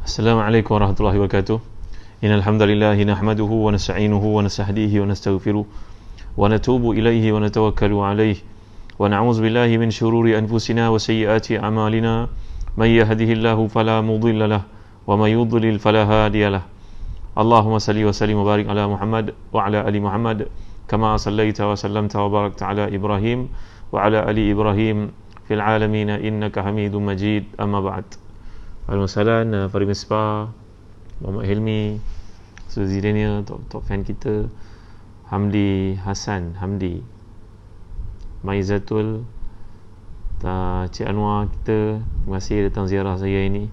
Assalamualaikum warahmatullahi wabarakatuh. Innal hamdalillah nahmaduhu wa nasta'inuhu wa nastahdihi wa nastaghfiruh wa natubu ilaihi wa natawakkalu alaihi wa na'udzu billahi min shururi anfusina wa sayyiati a'malina may yahdihillahu fala mudilla lahu wa may yudlil fala hadiya lahu. Allahumma salli wa sallim wa barik ala Muhammad wa ala ali Muhammad kama sallaita wa sallamta wa barakta ala Ibrahim wa ala ali Ibrahim fil alamin innaka Hamidum Majid. Amma ba'd. Al-Masalan, Farid Misbah, Muhammad Hilmi, Suzy Daniel, top fan kita, Hamdi Hassan, Hamdi, Maizatul, Cik Anwar kita, terima kasih datang ziarah saya ini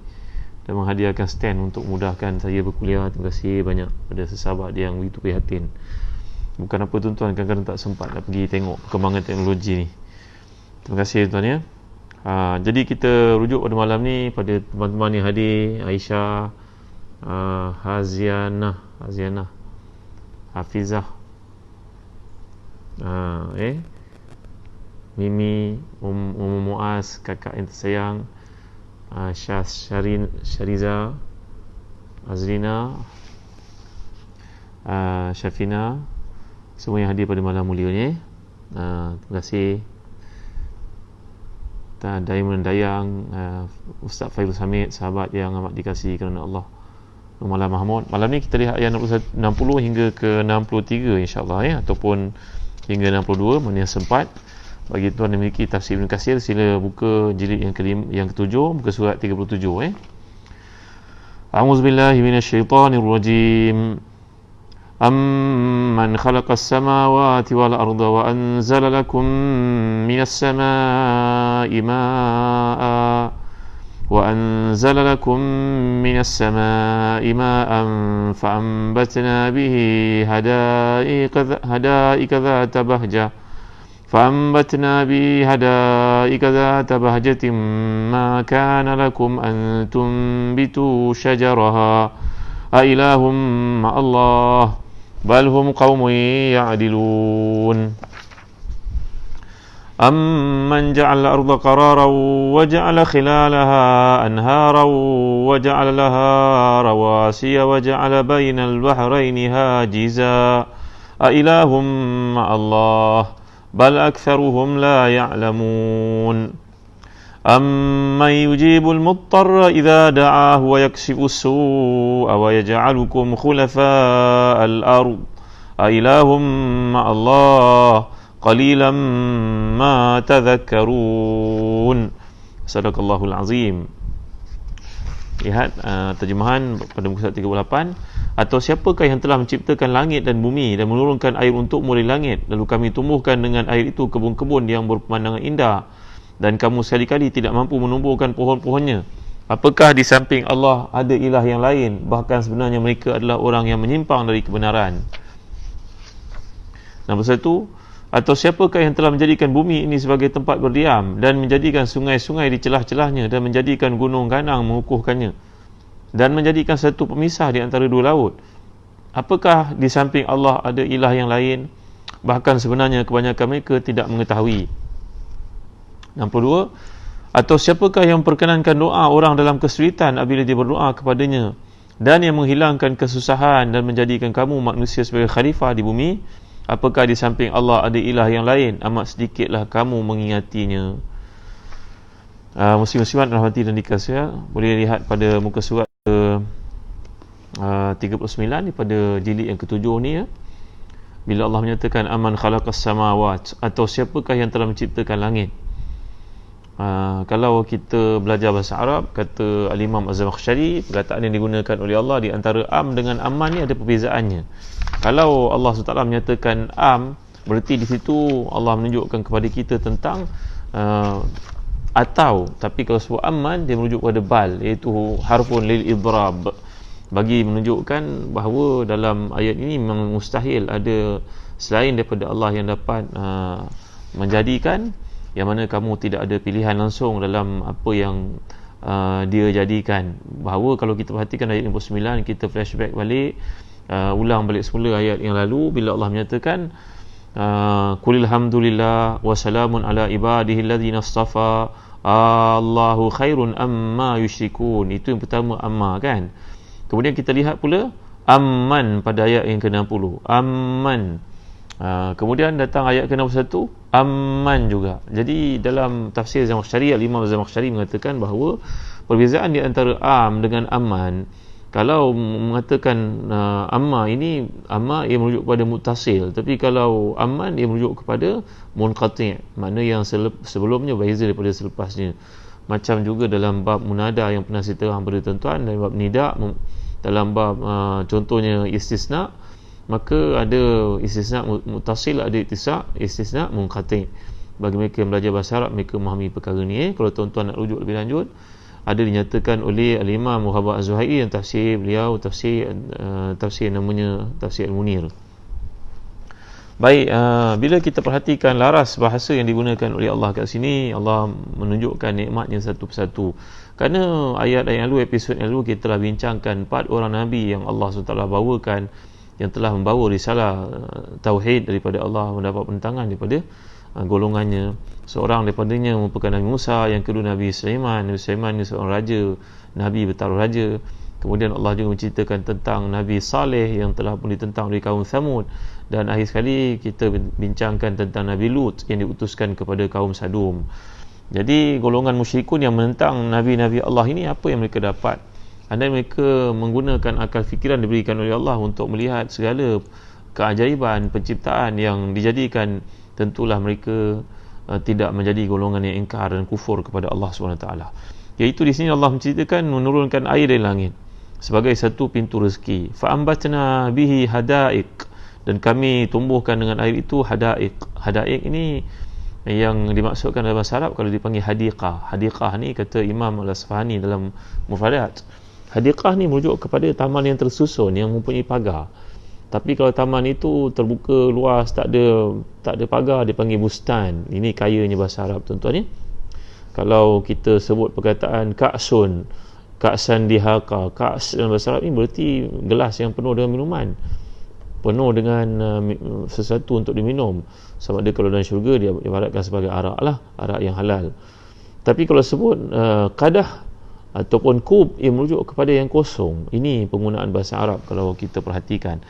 dan menghadiahkan stand untuk mudahkan saya berkuliah. Terima kasih banyak pada sesahabat yang begitu prihatin. Bukan apa tuan-tuan, kadang-kadang tak sempat nak pergi tengok perkembangan teknologi ni. Terima kasih tuan ya. Jadi kita rujuk pada malam ni pada teman-teman yang hadir, Aisyah, Hazianah, Hafizah, Mimi, Muaz, kakak yang tersayang, Syariza, Azrina, Syafina, semua yang hadir pada malam mulia ni. Terima kasih. Diamond Dayang, Ustaz Faizul Hamid, sahabat yang amat dikasihi kerana Allah, Malam Mahmud. Malam ni kita lihat ayat 60 hingga ke 63 insya-Allah ya, ataupun hingga 62 mana yang sempat. Bagi tuan yang memiliki tafsir Ibn Katsir, sila buka jilid yang ke-7, muka surat 37 A'udzubillahi minasyaitonirrajim. أَمَّنْ خَلَقَ السَّمَاوَاتِ وَالْأَرْضَ وَأَنزَلَ لَكُم مِّنَ السَّمَاءِ مَاءً فَأَنبَتْنَا بِهِ حَدَائِقَ ذَاتَ بَهْجَةٍ مَا كَانَ لَكُمْ أَن تُنبِتُوا شَجَرَهَا أَإِلَٰهٌ مَّعَ اللَّهِ بل هم قوم يعدلون أمن جعل الأرض قرارا وجعل خلالها أنهارا وجعل لها رواسي وجعل بين البحرين هاجزا أإله مع الله بل أكثرهم لا يعلمون أَمَّنْ يُجِيبُ الْمُضْطَرَّ إِذَا دَعَاهُ وَيَكْشِفُ السُّوءَ وَيَجْعَلُكُمْ خُلَفَاءَ الْأَرْضِ أَإِلَٰهٌ مَّعَ اللَّهِ قَلِيلًا مَا تَذَكَّرُونَ. Sadaqallahul Azim. Lihat terjemahan pada muka surat 38. Atau siapakah yang telah menciptakan langit dan bumi dan menurunkan air untukmu dari langit, lalu kami tumbuhkan dengan air itu kebun-kebun yang berpemandangan indah, dan kamu sekali-kali tidak mampu menumbuhkan pohon-pohonnya. Apakah di samping Allah ada ilah yang lain? Bahkan sebenarnya mereka adalah orang yang menyimpang dari kebenaran. Nombor 1. Atau siapakah yang telah menjadikan bumi ini sebagai tempat berdiam dan menjadikan sungai-sungai di celah-celahnya dan menjadikan gunung ganang mengukuhkannya dan menjadikan satu pemisah di antara dua laut? Apakah di samping Allah ada ilah yang lain? Bahkan sebenarnya kebanyakan mereka tidak mengetahui. 62. Atau siapakah yang perkenankan doa orang dalam kesulitan apabila dia berdoa kepadanya, dan yang menghilangkan kesusahan dan menjadikan kamu manusia sebagai khalifah di bumi? Apakah di samping Allah ada ilah yang lain? Amat sedikitlah kamu mengingatinya. Muslim-muslimat rahmati dan dikasihi, boleh lihat pada muka surat 39 pada jilid yang ke-7 ni ya. Bila Allah menyatakan aman khalaqas samawat, atau siapakah yang telah menciptakan langit. Kalau kita belajar bahasa Arab, kata Al-Imam Az-Zamakhsyari, perkataan yang digunakan oleh Allah di antara am dengan aman ni ada perbezaannya. Kalau Allah SWT menyatakan am, berarti di situ Allah menunjukkan kepada kita tentang atau. Tapi kalau sebut aman, dia merujuk kepada bal, iaitu harfun lil idrab, bagi menunjukkan bahawa dalam ayat ini memang mustahil ada selain daripada Allah yang dapat menjadikan, yang mana kamu tidak ada pilihan langsung dalam apa yang dia jadikan. Bahawa kalau kita perhatikan ayat 59, kita flashback balik, ulang balik semula ayat yang lalu, bila Allah menyatakan qulil hamdulillah wa salamun ala ibadihi alladhina istafa Allahu khairun amma yusyrikun. Itu yang pertama, amma kan. Kemudian kita lihat pula amman pada ayat yang ke-60. Amman. Kemudian datang ayat ke-61, amman juga. Jadi dalam tafsir Zamakhsyari, Imam Zamakhsyari mengatakan bahawa perbezaan di antara am dengan amman, kalau mengatakan amma ini, amma ia merujuk kepada muttasil, tapi kalau amman ia merujuk kepada munqati', makna yang sebelumnya beza daripada selepasnya. Macam juga dalam bab munada yang pernah saya terang pada tuan-tuan, dalam bab nida, dalam bab contohnya istisna, maka ada istisna muttasil, ada istisna munqati'. Bagi mereka yang belajar bahasa Arab, mereka memahami perkara ni. Kalau tuan-tuan nak rujuk lebih lanjut, ada dinyatakan oleh Al-Imam Muhammad Az-Zuhairi yang tafsir beliau, tafsir namanya Tafsir Al-Munir. Baik, bila kita perhatikan laras bahasa yang digunakan oleh Allah kat sini, Allah menunjukkan nikmatnya satu persatu. Kerana ayat-ayat lalu, episod yang lalu, kita telah bincangkan 4 orang Nabi yang Allah SWT bawakan, yang telah membawa risalah tauhid daripada Allah, mendapat penentangan daripada golongannya. Seorang daripadanya merupakan Nabi Musa, yang kedua Nabi Sulaiman. Nabi Sulaiman ni seorang raja, Nabi bertaruh raja. Kemudian Allah juga menceritakan tentang Nabi Saleh yang telah pun ditentang oleh kaum Thamud. Dan akhir sekali kita bincangkan tentang Nabi Lut yang diutuskan kepada kaum Sadum. Jadi golongan musyrikun yang menentang Nabi-Nabi Allah ini, apa yang mereka dapat? Andai mereka menggunakan akal fikiran diberikan oleh Allah untuk melihat segala keajaiban penciptaan yang dijadikan, tentulah mereka tidak menjadi golongan yang ingkar dan kufur kepada Allah SWT. Iaitu di sini Allah menceritakan menurunkan air dari langit sebagai satu pintu rezeki. Fa'ambatna bihi hadaiq, dan kami tumbuhkan dengan air itu hadaiq. Hadaiq ini yang dimaksudkan dalam bahasa Arab kalau dipanggil hadiqah. Hadiqah ni kata Imam Al-Asfahani dalam Mufradat, hadiqah ni merujuk kepada taman yang tersusun, yang mempunyai pagar. Tapi kalau taman itu terbuka luas, tak ada pagar, dipanggil bustan. Ini kayanya bahasa Arab, tuan-tuan ya. Kalau kita sebut perkataan ka'san dihaka, ka's dalam bahasa Arab ni berarti gelas yang penuh dengan minuman, penuh dengan sesuatu untuk diminum. Sama ada kalau dalam syurga dia ibaratkan sebagai arak lah, arak yang halal. Tapi kalau sebut qadah ataupun kub, ia merujuk kepada yang kosong. Ini penggunaan bahasa Arab kalau kita perhatikan.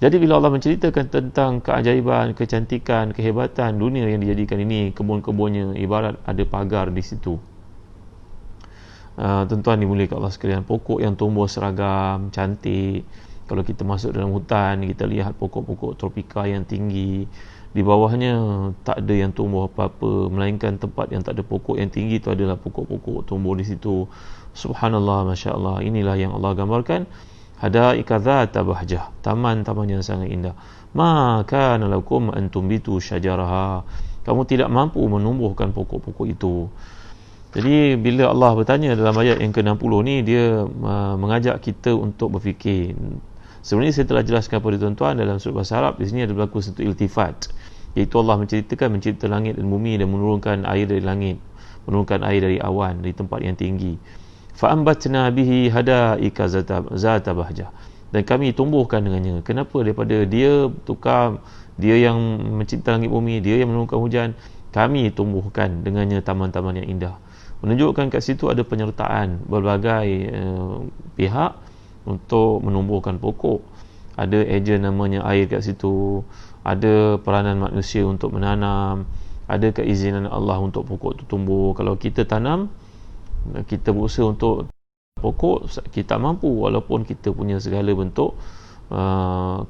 Jadi bila Allah menceritakan tentang keajaiban, kecantikan, kehebatan dunia yang dijadikan ini, kebun-kebunnya ibarat ada pagar di situ. Tuan-tuan dimuliakan Allah sekalian, pokok yang tumbuh seragam, cantik. Kalau kita masuk dalam hutan, kita lihat pokok-pokok tropika yang tinggi. Di bawahnya tak ada yang tumbuh apa-apa, melainkan tempat yang tak ada pokok yang tinggi itu adalah pokok-pokok tumbuh di situ. Subhanallah, Masya Allah. Inilah yang Allah gambarkan. Hadaika dzata bahjah, taman-taman yang sangat indah. Ma kana lakum an tumbitu syajaraha, kamu tidak mampu menumbuhkan pokok-pokok itu. Jadi bila Allah bertanya dalam ayat yang ke-60 ni, dia mengajak kita untuk berfikir. Sebenarnya saya telah jelaskan kepada tuan-tuan dalam surah bahasa Arab, di sini ada berlaku satu iltifat, iaitu Allah menceritakan mencipta langit dan bumi dan menurunkan air dari langit, menurunkan air dari awan, dari tempat yang tinggi. Fa'ambatna bihi hadaika zata bahjah, dan kami tumbuhkan dengannya. Kenapa? Daripada dia yang mencipta langit bumi, dia yang menurunkan hujan, kami tumbuhkan dengannya taman-taman yang indah. Menunjukkan kat situ ada penyertaan berbagai pihak untuk menumbuhkan pokok. Ada ejen namanya air kat situ, ada peranan manusia untuk menanam, ada keizinan Allah untuk pokok itu tumbuh. Kalau kita tanam, kita berusaha untuk pokok, kita mampu walaupun kita punya segala bentuk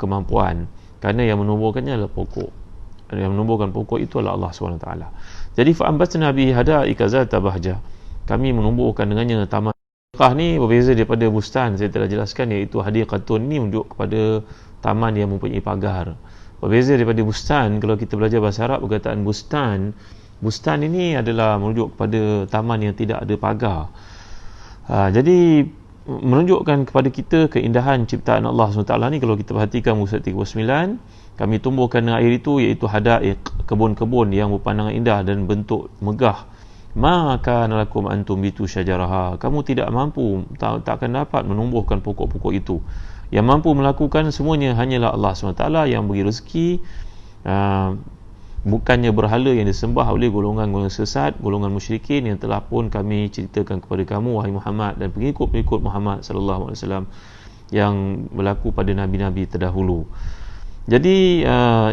kemampuan, kerana yang menumbuhkannya adalah pokok. Yang menumbuhkan pokok itu adalah Allah SWT. Jadi fa'ambatna bihi hadaika zata bahjah, kami menumbuhkan dengannya taman. Hadiqah ni berbeza daripada bustan, saya telah jelaskan, iaitu hadiqatun ni menunjuk kepada taman yang mempunyai pagar. Berbeza daripada bustan, kalau kita belajar bahasa Arab, perkataan bustan ini adalah merujuk kepada taman yang tidak ada pagar. Jadi menunjukkan kepada kita keindahan ciptaan Allah SWT ni. Kalau kita perhatikan muka 39, kami tumbuhkan air itu, iaitu hadaiq, kebun-kebun yang berpandangan indah dan bentuk megah. Maka nalakum antum bitu syajaraha, kamu tidak mampu, tak akan dapat menumbuhkan pokok-pokok itu. Yang mampu melakukan semuanya hanyalah Allah SWT yang beri rezeki, bukannya berhala yang disembah oleh golongan-golongan sesat, golongan musyrikin yang telah pun kami ceritakan kepada kamu wahai Muhammad dan pengikut-pengikut Muhammad sallallahu alaihi wasallam yang berlaku pada nabi-nabi terdahulu. Jadi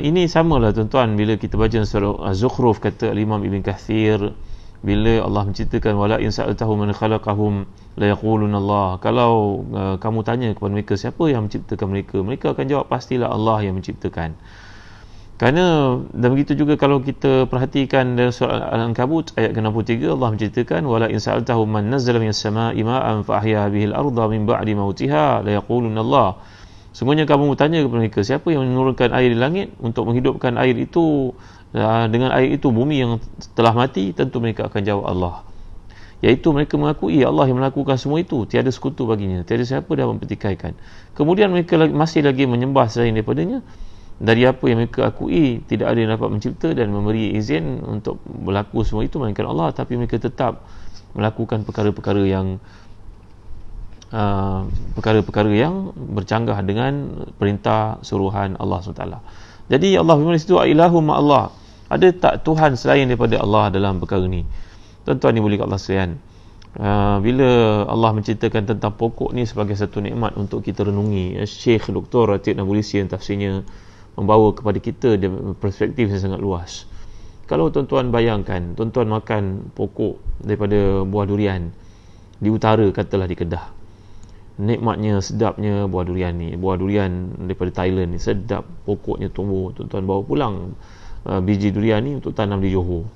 ini samalah tuan-tuan bila kita baca surah Az-Zukhruf, kata Imam Ibn Kathir bila Allah menceritakan wala in sa'altahum man khalaqahum la yaquluna Allah, kalau kamu tanya kepada mereka siapa yang menciptakan mereka, mereka akan jawab pastilah Allah yang menciptakan. Kerana dan begitu juga kalau kita perhatikan dalam surah Al-Ankabut ayat ke-63, Allah menceritakan wala in sa'altahum man nazzala minas sama'i ma'an fa ahya bihil arda min ba'di mautiha la yaquluna Allah. Sungguhnya kamu tanya kepada mereka siapa yang menurunkan air di langit untuk menghidupkan air itu, dengan air itu bumi yang telah mati, tentu mereka akan jawab Allah. Iaitu mereka mengakui Allah yang melakukan semua itu, tiada sekutu baginya, tiada siapa dapat mempertikaikan. Kemudian mereka masih lagi menyembah selain daripadanya. Dari apa yang mereka akui, tidak ada yang dapat mencipta dan memberi izin untuk berlaku semua itu melainkan Allah, tapi mereka tetap melakukan perkara-perkara yang bercanggah dengan perintah suruhan Allah SWT. Jadi Allah firman di situ ilahum ma'allah, ada tak Tuhan selain daripada Allah dalam perkara ni? Tuan-tuan ni boleh kat Allah sekalian, bila Allah menceritakan tentang pokok ni sebagai satu nikmat untuk kita renungi, Syekh Dr. Ratib Nabulisi yang tafsirnya membawa kepada kita perspektif yang sangat luas. Kalau tuan-tuan bayangkan, tuan-tuan makan pokok daripada buah durian di utara, katalah di Kedah, nikmatnya, sedapnya buah durian ni, buah durian daripada Thailand ni, sedap, pokoknya tumbuh, tuan-tuan bawa pulang biji durian ni untuk tanam di Johor.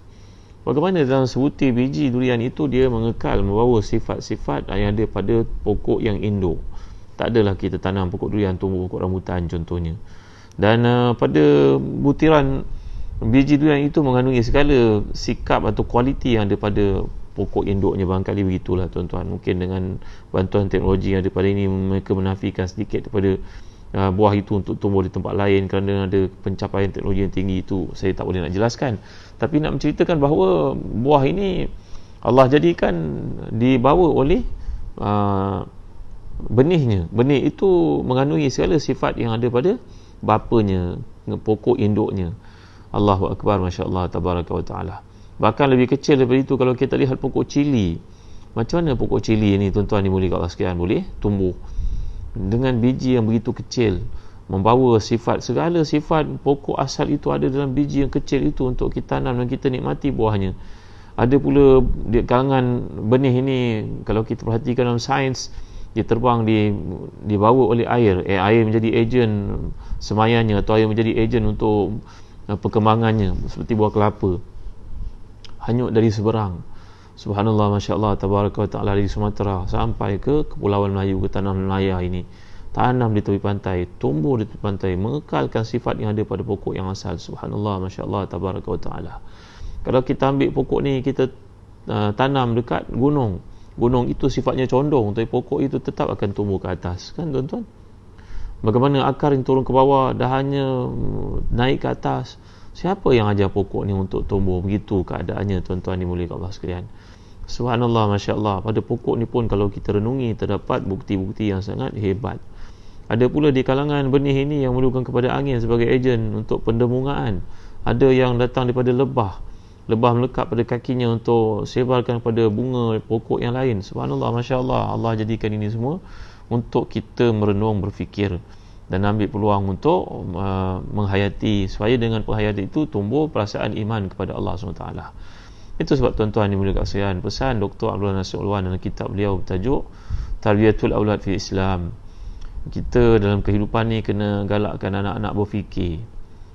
Bagaimana dalam sebutir biji durian itu dia mengekal membawa sifat-sifat yang ada pada pokok yang Indo. Tak adalah kita tanam pokok durian tumbuh pokok rambutan contohnya. Dan pada butiran biji durian itu mengandungi segala sikap atau kualiti yang ada pada pokok induknya. Barangkali begitulah tuan-tuan. Mungkin dengan bantuan teknologi yang ada pada ini, mereka menafikan sedikit daripada buah itu untuk tumbuh di tempat lain kerana ada pencapaian teknologi yang tinggi, itu saya tak boleh nak jelaskan. Tapi nak menceritakan bahawa buah ini Allah jadikan dibawa oleh benihnya. Benih itu mengandungi segala sifat yang ada pada bapanya, pokok induknya. Allahu Akbar, Masya Allah, Tabaraka wa Ta'ala. Bahkan lebih kecil daripada itu, kalau kita lihat pokok cili, macam mana pokok cili ni tuan-tuan dimulai kat Allah sekalian boleh tumbuh dengan biji yang begitu kecil, membawa sifat, segala sifat pokok asal itu ada dalam biji yang kecil itu untuk kita tanam dan kita nikmati buahnya. Ada pula di kalangan benih ini, kalau kita perhatikan dalam sains, dia terbang dibawa oleh air. Air menjadi ejen semayannya, atau air menjadi ejen untuk perkembangannya, seperti buah kelapa hanyut dari seberang. Subhanallah, Masya Allah, Tabaraka wa Ta'ala, dari Sumatera sampai ke Kepulauan Melayu, ke tanah Melaya ini, tanam di tepi pantai, tumbuh di tepi pantai, mengekalkan sifat yang ada pada pokok yang asal. Subhanallah, Masya Allah, Tabaraka wa Ta'ala. Kalau kita ambil pokok ni, kita tanam dekat gunung, gunung itu sifatnya condong, tapi pokok itu tetap akan tumbuh ke atas, kan tuan-tuan? Bagaimana akar yang turun ke bawah, dahannya naik ke atas. Siapa yang ajar pokok ni untuk tumbuh? Begitu keadaannya tuan-tuan dimuliakan Allah sekalian. Subhanallah, Masya Allah. Pada pokok ni pun kalau kita renungi, terdapat bukti-bukti yang sangat hebat. Ada pula di kalangan benih ini yang memerlukan kepada angin sebagai ejen untuk pendemungaan. Ada yang datang daripada lebah melekat pada kakinya untuk sebarkan pada bunga pokok yang lain. Subhanallah, Masya Allah. Allah jadikan ini semua untuk kita merenung, berfikir dan ambil peluang untuk menghayati, supaya dengan penghayatan itu tumbuh perasaan iman kepada Allah SWT. Itu sebab tuan-tuan yang mulia sekalian, pesan Dr. Abdullah Nasir Ulwan dalam kitab beliau bertajuk Tarbiyatul Aulad fi Islam. Kita dalam kehidupan ni kena galakkan anak-anak berfikir,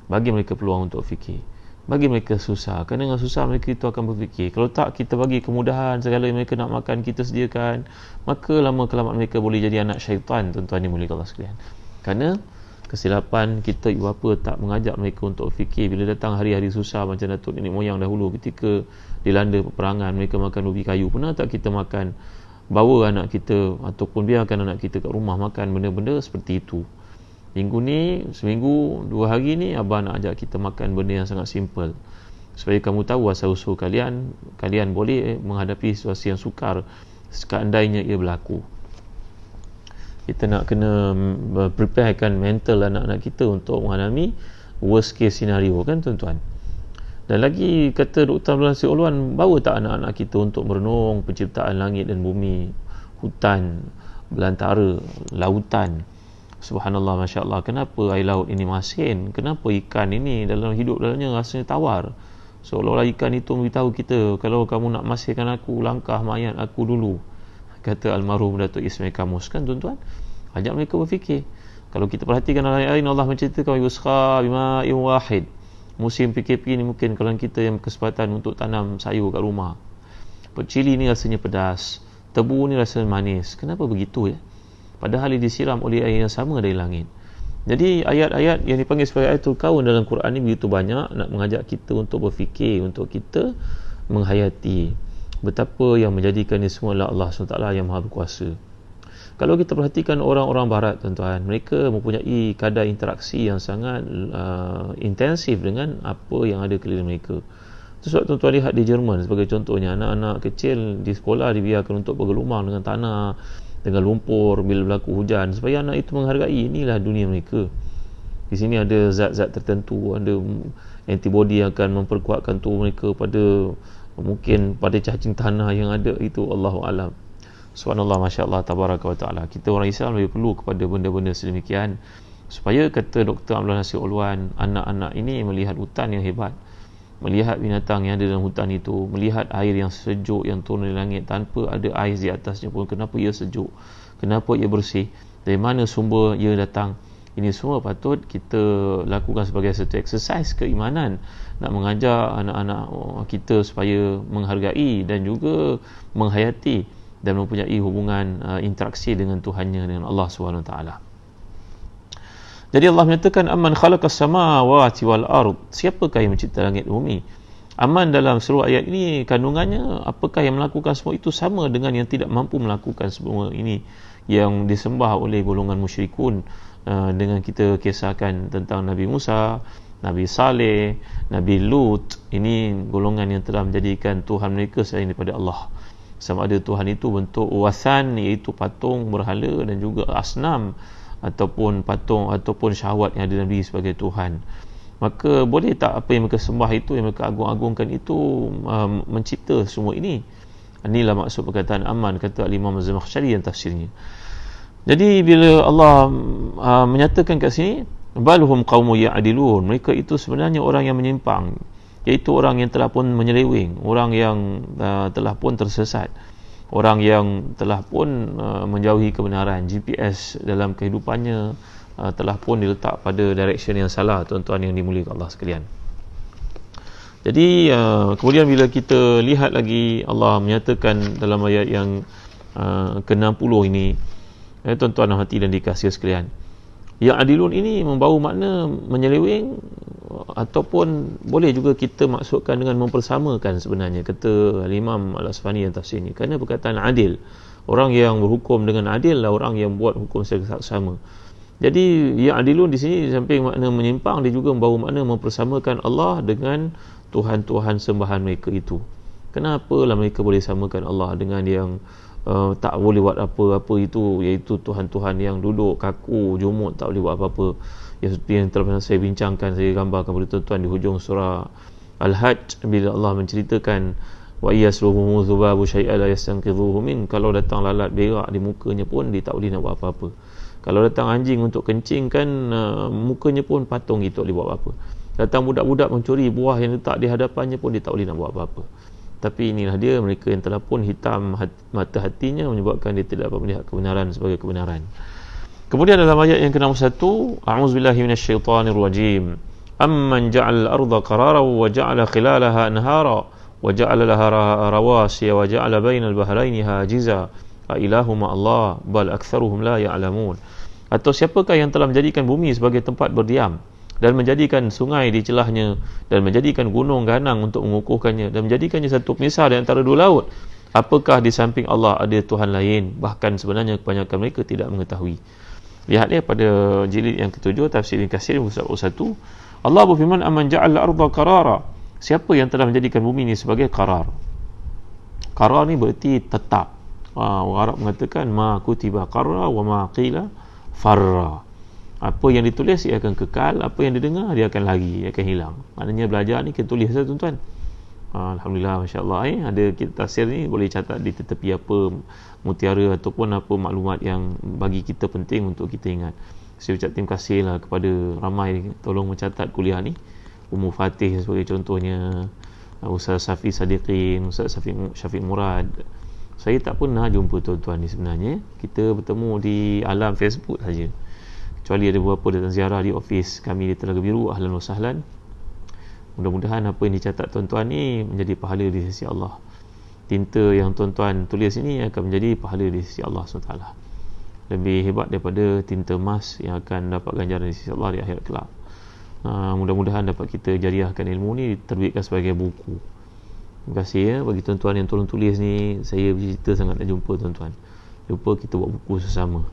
bagi mereka peluang untuk fikir, bagi mereka susah, kerana dengan susah mereka itu akan berfikir. Kalau tak, kita bagi kemudahan, segala yang mereka nak makan kita sediakan, maka lama kelamaan mereka boleh jadi anak syaitan, tuan-tuan yang mulia Allah sekalian. Kerana kesilapan kita ibu bapa tak mengajak mereka untuk fikir. Bila datang hari-hari susah macam datuk nenek moyang dahulu ketika dilanda peperangan, mereka makan ubi kayu, pernah tak kita makan, bawa anak kita ataupun biarkan anak kita kat rumah makan benda-benda seperti itu? Minggu ni, seminggu 2 hari ni, abah nak ajak kita makan benda yang sangat simple, supaya kamu tahu asal-usul kalian boleh menghadapi situasi yang sukar seandainya ia berlaku. Kita nak kena preparekan mental anak-anak kita untuk mengalami worst case scenario, kan tuan-tuan? Dan lagi kata Dr. Abdul Nasir Ulwan, bawa tak anak-anak kita untuk merenung penciptaan langit dan bumi, hutan, belantara, lautan. Subhanallah, Masya Allah, kenapa air laut ini masin? Kenapa ikan ini dalam hidup dalamnya rasanya tawar? Seolah-olah ikan itu memberitahu kita, kalau kamu nak masihkan aku, langkah mayat aku dulu. Kata almarhum Datuk Ismail Kamus. Kan tuan-tuan, ajak mereka berfikir. Kalau kita perhatikan dalam ayat ini, Allah menceritakan yusqa bima'in wahid. Musim PKP ni mungkin kalau kita yang berkesempatan untuk tanam sayur kat rumah, cili ni rasanya pedas, tebu ni rasanya manis. Kenapa begitu ya? Padahal ia disiram oleh air yang sama dari langit. Jadi ayat-ayat yang dipanggil sebagai ayatul kaun dalam Quran ni begitu banyak, nak mengajak kita untuk berfikir, untuk kita menghayati betapa yang menjadikan ini semua adalah Allah SWT yang Maha Berkuasa. Kalau kita perhatikan orang-orang barat, tuan-tuan, mereka mempunyai kadar interaksi yang sangat intensif dengan apa yang ada keliling mereka. Itu sebab tuan-tuan lihat di Jerman sebagai contohnya, anak-anak kecil di sekolah dibiarkan untuk bergelumang dengan tanah, dengan lumpur bila berlaku hujan, supaya anak itu menghargai inilah dunia mereka. Di sini ada zat-zat tertentu, ada antibody yang akan memperkuatkan tubuh mereka pada mungkin pada cacing tanah yang ada itu, Allahu alam. Subhanallah, Masya Allah, Tabaraka wa Ta'ala. Kita orang Islam lebih perlu kepada benda-benda sedemikian, supaya kata Dr. Abdul Nasir Ulwan, anak-anak ini melihat hutan yang hebat, melihat binatang yang ada dalam hutan itu, melihat air yang sejuk yang turun dari langit tanpa ada ais di atasnya pun. Kenapa ia sejuk? Kenapa ia bersih? Dari mana sumber ia datang? Ini semua patut kita lakukan sebagai satu exercise keimanan, nak mengajar anak-anak kita supaya menghargai dan juga menghayati dan mempunyai hubungan interaksi dengan Tuhannya, dengan Allah SWT. Jadi Allah menyatakan amman khalaqas samawati wal ard, siapakah yang mencipta langit dan bumi? Aman dalam seluruh ayat ini kandungannya, apakah yang melakukan semua itu sama dengan yang tidak mampu melakukan semua ini, yang disembah oleh golongan musyrikun. Dengan kita kisahkan tentang Nabi Musa, Nabi Saleh, Nabi Lut, ini golongan yang telah menjadikan Tuhan mereka selain daripada Allah. Sama ada Tuhan itu bentuk wasan, iaitu patung, berhala, dan juga asnam ataupun patung ataupun syahwat yang ada dalam diri sebagai Tuhan. Maka boleh tak apa yang mereka sembah itu, yang mereka agung-agungkan itu, mencipta semua ini? Inilah maksud perkataan aman, kata Imam Az-Zamakhsyari yang tafsirnya. Jadi bila Allah menyatakan kat sini, balhum qaumun ya'dilun, mereka itu sebenarnya orang yang menyimpang, iaitu orang yang telah pun menyeleweng, orang yang telah pun tersesat, orang yang telah pun menjauhi kebenaran. GPS dalam kehidupannya telah pun diletak pada direction yang salah, tuan-tuan yang dimuliakan Allah sekalian. Jadi kemudian bila kita lihat lagi Allah menyatakan dalam ayat yang ke-60 ini, tuan-tuan hati dan dikasihi sekalian, yang adilun ini membawa makna menyeleweng, ataupun boleh juga kita maksudkan dengan mempersamakan sebenarnya, kata Imam Al-Asfani yang tafsirnya. Kerana perkataan adil, orang yang berhukum dengan adil lah orang yang buat hukum secara sama. Jadi yang adilun di sini samping makna menyimpang, dia juga membawa makna mempersamakan Allah dengan Tuhan-Tuhan sembahan mereka itu. Kenapa lah mereka boleh samakan Allah dengan yang tak boleh buat apa-apa itu, iaitu Tuhan-Tuhan yang duduk kaku, jumut, tak boleh buat apa-apa. Yang telah pernah saya bincangkan, saya gambarkan kepada tuan-tuan di hujung surah Al-Hajj, bila Allah menceritakan wa iyasluhum dhubabu syai'a la yastanqidhuhu min, kalau datang lalat berak di mukanya pun dia tak boleh nak buat apa-apa. Kalau datang anjing untuk kencing kan, mukanya pun patung, dia tak boleh buat apa-apa. Datang budak-budak mencuri buah yang letak di hadapannya pun dia tak boleh nak buat apa-apa. Tapi inilah dia, mereka yang telah pun hitam mata hatinya, menyebabkan dia tidak dapat melihat kebenaran sebagai kebenaran. Kemudian dalam ayat yang ke-61, a'udzubillahi minasyaitonirrajim, amman ja'al al-ardha qararan wa ja'ala khilalaha anhara wa ja'ala laha rawasiya wa ja'ala bainal bahraini hajiza a ilahum Allah bal aktsaruhum la ya'lamun. Atau siapakah yang telah menjadikan bumi sebagai tempat berdiam, dan menjadikan sungai di celahnya, dan menjadikan gunung ganang untuk mengukuhkannya, dan menjadikannya satu pemisah di antara dua laut? Apakah di samping Allah ada Tuhan lain? Bahkan sebenarnya kebanyakan mereka tidak mengetahui. Lihat dia pada jilid yang ke-7 tafsir Ibn Katsir muka 1. Allah berfirman, aman ja'al al-ardha qarara, siapa yang telah menjadikan bumi ini sebagai qarar. Qarar ni berarti tetap. Orang Arab mengatakan ma kutiba qarra wa ma qila farra. Apa yang ditulis ia akan kekal, apa yang didengar dia akan lari, dia akan hilang. Maknanya belajar ni kena tulis tuan-tuan. Alhamdulillah, masya-Allah, ada kita tafsir ni boleh catat di tepi apa mutiara ataupun apa maklumat yang bagi kita penting untuk kita ingat. Saya ucap terima kasih lah kepada ramai tolong mencatat kuliah ni. Ummu Fatih sebagai contohnya, Ustaz Safi Sadiqin, Ustaz Syafiq Murad. Saya tak pernah jumpa tuan-tuan ni sebenarnya. Kita bertemu di alam Facebook saja. Kecuali ada beberapa datang ziarah di office kami di Telaga Biru, ahlan wa sahlan. Mudah-mudahan apa yang dicatat tuan-tuan ni menjadi pahala di sisi Allah. Tinta yang tuan-tuan tulis ini akan menjadi pahala di sisi Allah SWT. Lebih hebat daripada tinta emas yang akan dapat ganjaran di sisi Allah di akhirat kelak. Mudah-mudahan dapat kita jariahkan ilmu ni diterbitkan sebagai buku. Terima kasih ya bagi tuan-tuan yang tolong tulis ni. Saya bercerita sangat nak jumpa tuan-tuan. Jumpa kita buat buku sesama.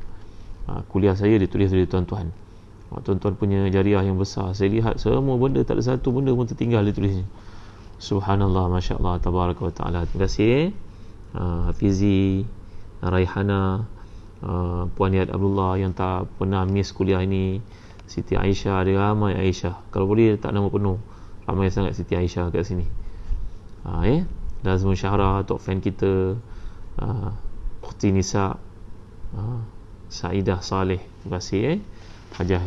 Kuliah saya ditulis oleh tuan-tuan. Tuan-tuan punya jariah yang besar. Saya lihat semua benda, tak ada satu benda pun tertinggal ditulisnya. Subhanallah, Masya Allah, Tabaraka wa Ta'ala. Terima kasih Hafizi, Raihana, Puan Yad Abdullah yang tak pernah miss kuliah ini, Siti Aisyah, ada ramai Aisyah. Kalau boleh tak nama penuh, ramai sangat Siti Aisyah kat sini. Nazmul Syahra, top fan kita, Ukhti Nisa, Saidah Saleh, terima kasih Hajah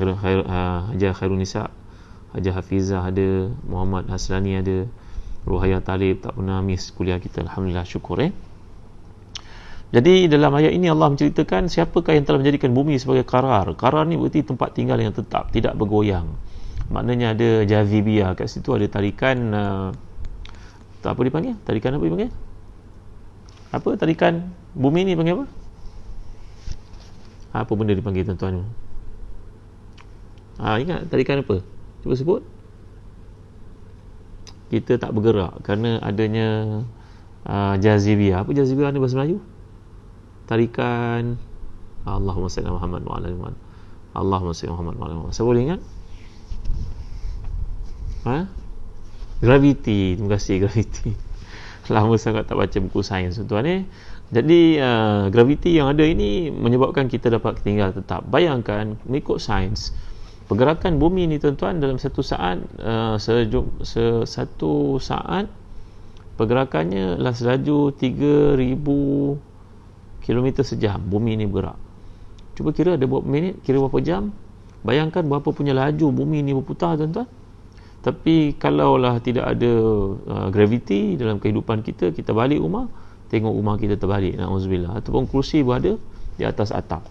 Khairun Nisa, Hajah Hafizah ada, Muhammad Haslani ada, Ruhaya Talib, tak pernah miss kuliah kita. Alhamdulillah, syukur Jadi dalam ayat ini Allah menceritakan siapakah yang telah menjadikan bumi sebagai qarar. Qarar ni berarti tempat tinggal yang tetap, tidak bergoyang. Maknanya ada jazibiyah kat situ, ada tarikan tak apa dipanggil? Tarikan apa dipanggil? Apa tarikan bumi ni panggil apa? Apa benda dipanggil tuan-tuan? Ingat tarikan apa? Cuba sebut. Kita tak bergerak kerana adanya jazibiyah. Apa jazibiyah ni bahasa Melayu? Tarikan Allahumma salli Muhammad wa ala Muhammad. Allahumma salli Muhammad wa ala Muhammad. Saya boleh ingat? Graviti. Terima kasih, graviti. Lama sangat tak baca buku sains tuan-tuan Jadi graviti yang ada ini menyebabkan kita dapat tinggal tetap. Bayangkan mengikut sains, pergerakan bumi ni tuan-tuan dalam satu saat satu saat pergerakannya adalah selaju 3,000 km sejam. Bumi ni bergerak. Cuba kira ada berapa minit, kira berapa jam. Bayangkan berapa punya laju bumi ni berputar tuan-tuan. Tapi kalaulah tidak ada graviti dalam kehidupan kita, kita balik rumah, tengok rumah kita terbalik, na'udzubillah, ataupun kursi berada di atas atap.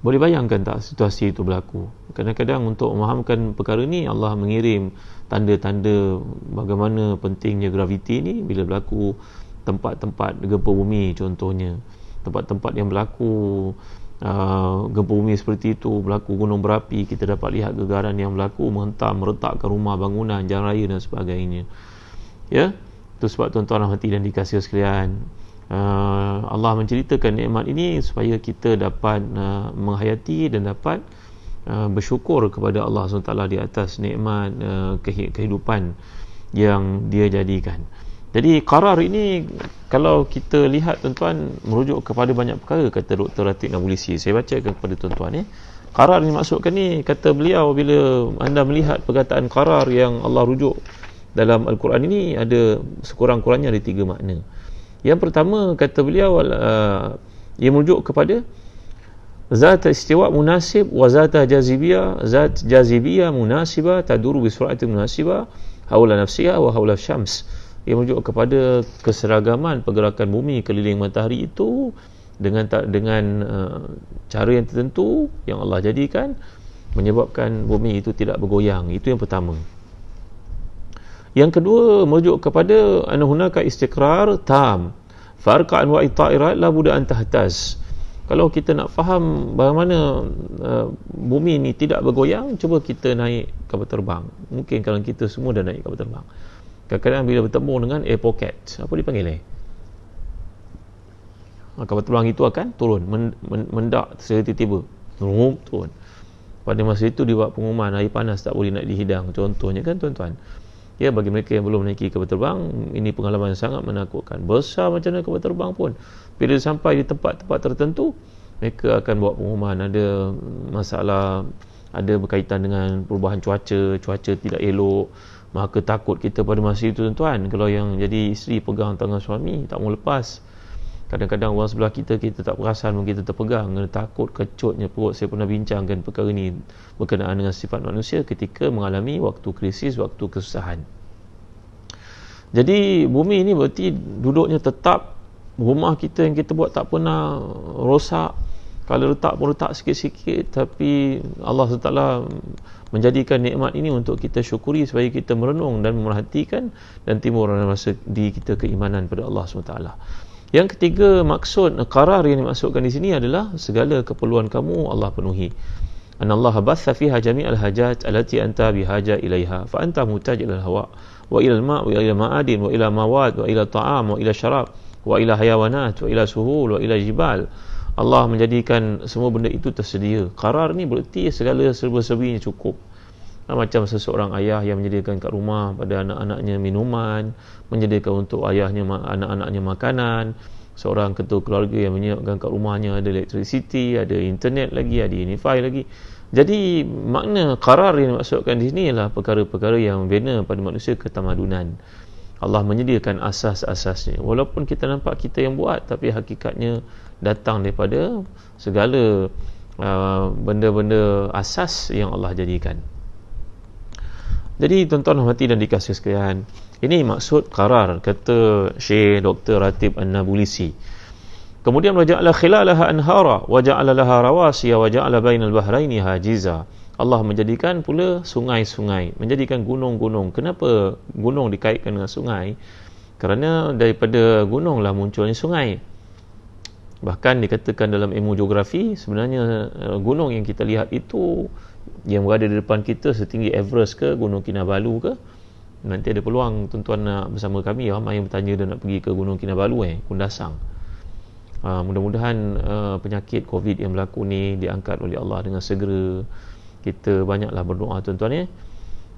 Boleh bayangkan tak situasi itu berlaku? Kadang-kadang untuk memahamkan perkara ni, Allah mengirim tanda-tanda bagaimana pentingnya graviti ni bila berlaku tempat-tempat gempa bumi contohnya. Tempat-tempat yang berlaku gempa bumi seperti itu, berlaku gunung berapi, kita dapat lihat gegaran yang berlaku menghentam, meretakkan rumah, bangunan, jalan raya dan sebagainya. Ya, itu sebab tuan-tuan rahmati dan dikasihi sekalian, Allah menceritakan nikmat ini supaya kita dapat menghayati dan dapat bersyukur kepada Allah SWT di atas nikmat kehidupan yang Dia jadikan. Jadi qarar ini kalau kita lihat tuan-tuan merujuk kepada banyak perkara, kata Dr. Ratik Nabulisi. Saya bacakan kepada tuan-tuan qarar ini maksudkan ni, kata beliau, bila anda melihat perkataan qarar yang Allah rujuk dalam Al-Quran ini, ada sekurang-kurangnya ada 3 makna. Yang pertama, kata beliau, ia merujuk kepada zat istiwa munasib wa zat jazibiyah. Zat jazibiyah munasibah taduru bi sur'ati munasibah haula nafsiha wa haula syams. Ia merujuk kepada keseragaman pergerakan bumi keliling matahari itu dengan cara yang tertentu yang Allah jadikan, menyebabkan bumi itu tidak bergoyang. Itu yang pertama. Yang kedua, merujuk kepada anahunaka istiqrar tam farqa anwa'i ta'irat la budda an tahtaz. Kalau kita nak faham bagaimana bumi ni tidak bergoyang, cuba kita naik kapal terbang. Mungkin kalau kita semua dah naik kapal terbang, kadang-kadang bila bertemu dengan air pocket, apa dipanggil kapal terbang itu akan turun, mendak secara tiba-tiba, turun. Pada masa itu dia buat pengumuman air panas tak boleh nak dihidang, contohnya kan tuan-tuan. Ya, bagi mereka yang belum naiki kapal terbang, ini pengalaman yang sangat menakutkan. Besar macam mana kapal terbang pun, bila sampai di tempat-tempat tertentu, mereka akan buat pengumuman ada masalah, ada berkaitan dengan perubahan cuaca tidak elok, maka takut kita pada masa itu tuan-tuan, kalau yang jadi isteri pegang tangan suami tak mau lepas. Kadang-kadang orang sebelah kita tak perasan pun kita terpegang, takut kecutnya perut. Saya pernah bincangkan perkara ni berkenaan dengan sifat manusia ketika mengalami waktu krisis, waktu kesusahan. Jadi bumi ni berarti duduknya tetap, rumah kita yang kita buat tak pernah rosak. Kalau letak pun letak sikit-sikit, tapi Allah SWT menjadikan nikmat ini untuk kita syukuri supaya kita merenung dan memerhatikan dan timbul rasa di kita keimanan pada Allah SWT. Yang ketiga, maksud qarar yang dimaksudkan di sini adalah segala keperluan kamu Allah penuhi. Anallaha batha fiha jami'al hajat allati anta bihaja ilaiha fa anta muhtaj ila al-hawa wa ila al-ma' wa ila ma'adin wa ila mawad wa ila ta'am wa ila syarab wa ila hayawanat wa ila suhul wa ila jibal. Allah menjadikan semua benda itu tersedia. Qarar ni bererti segala serba-serbinya cukup. Macam seseorang ayah yang menyediakan kat rumah pada anak-anaknya minuman, menyediakan untuk ayahnya, anak-anaknya makanan. Seorang ketua keluarga yang menyiapkan kat rumahnya ada elektrisiti, ada internet lagi, ada Unify lagi. Jadi makna qarar yang dimaksudkan di sini ialah perkara-perkara yang membina pada manusia ketamadunan. Allah menyediakan asas-asasnya. Walaupun kita nampak kita yang buat, tapi hakikatnya datang daripada segala benda-benda asas yang Allah jadikan. Jadi tuan-tuan hati dan dikasih sekalian, ini maksud qarar, kata Syekh Dr. Ratib An-Nabulsi. Kemudian waja'ala khilalaha anhara waja'ala laha rawasiya waja'ala bainal bahraini hajiza. Allah menjadikan pula sungai-sungai, menjadikan gunung-gunung. Kenapa gunung dikaitkan dengan sungai? Kerana daripada gununglah munculnya sungai. Bahkan dikatakan dalam ilmu geografi, sebenarnya gunung yang kita lihat itu yang berada di depan kita setinggi Everest ke, Gunung Kinabalu ke, nanti ada peluang tuan-tuan nak bersama kami, ramai yang bertanya dan nak pergi ke Gunung Kinabalu, Kundasang. Mudah-mudahan penyakit COVID yang berlaku ni diangkat oleh Allah dengan segera. Kita banyaklah berdoa tuan-tuan,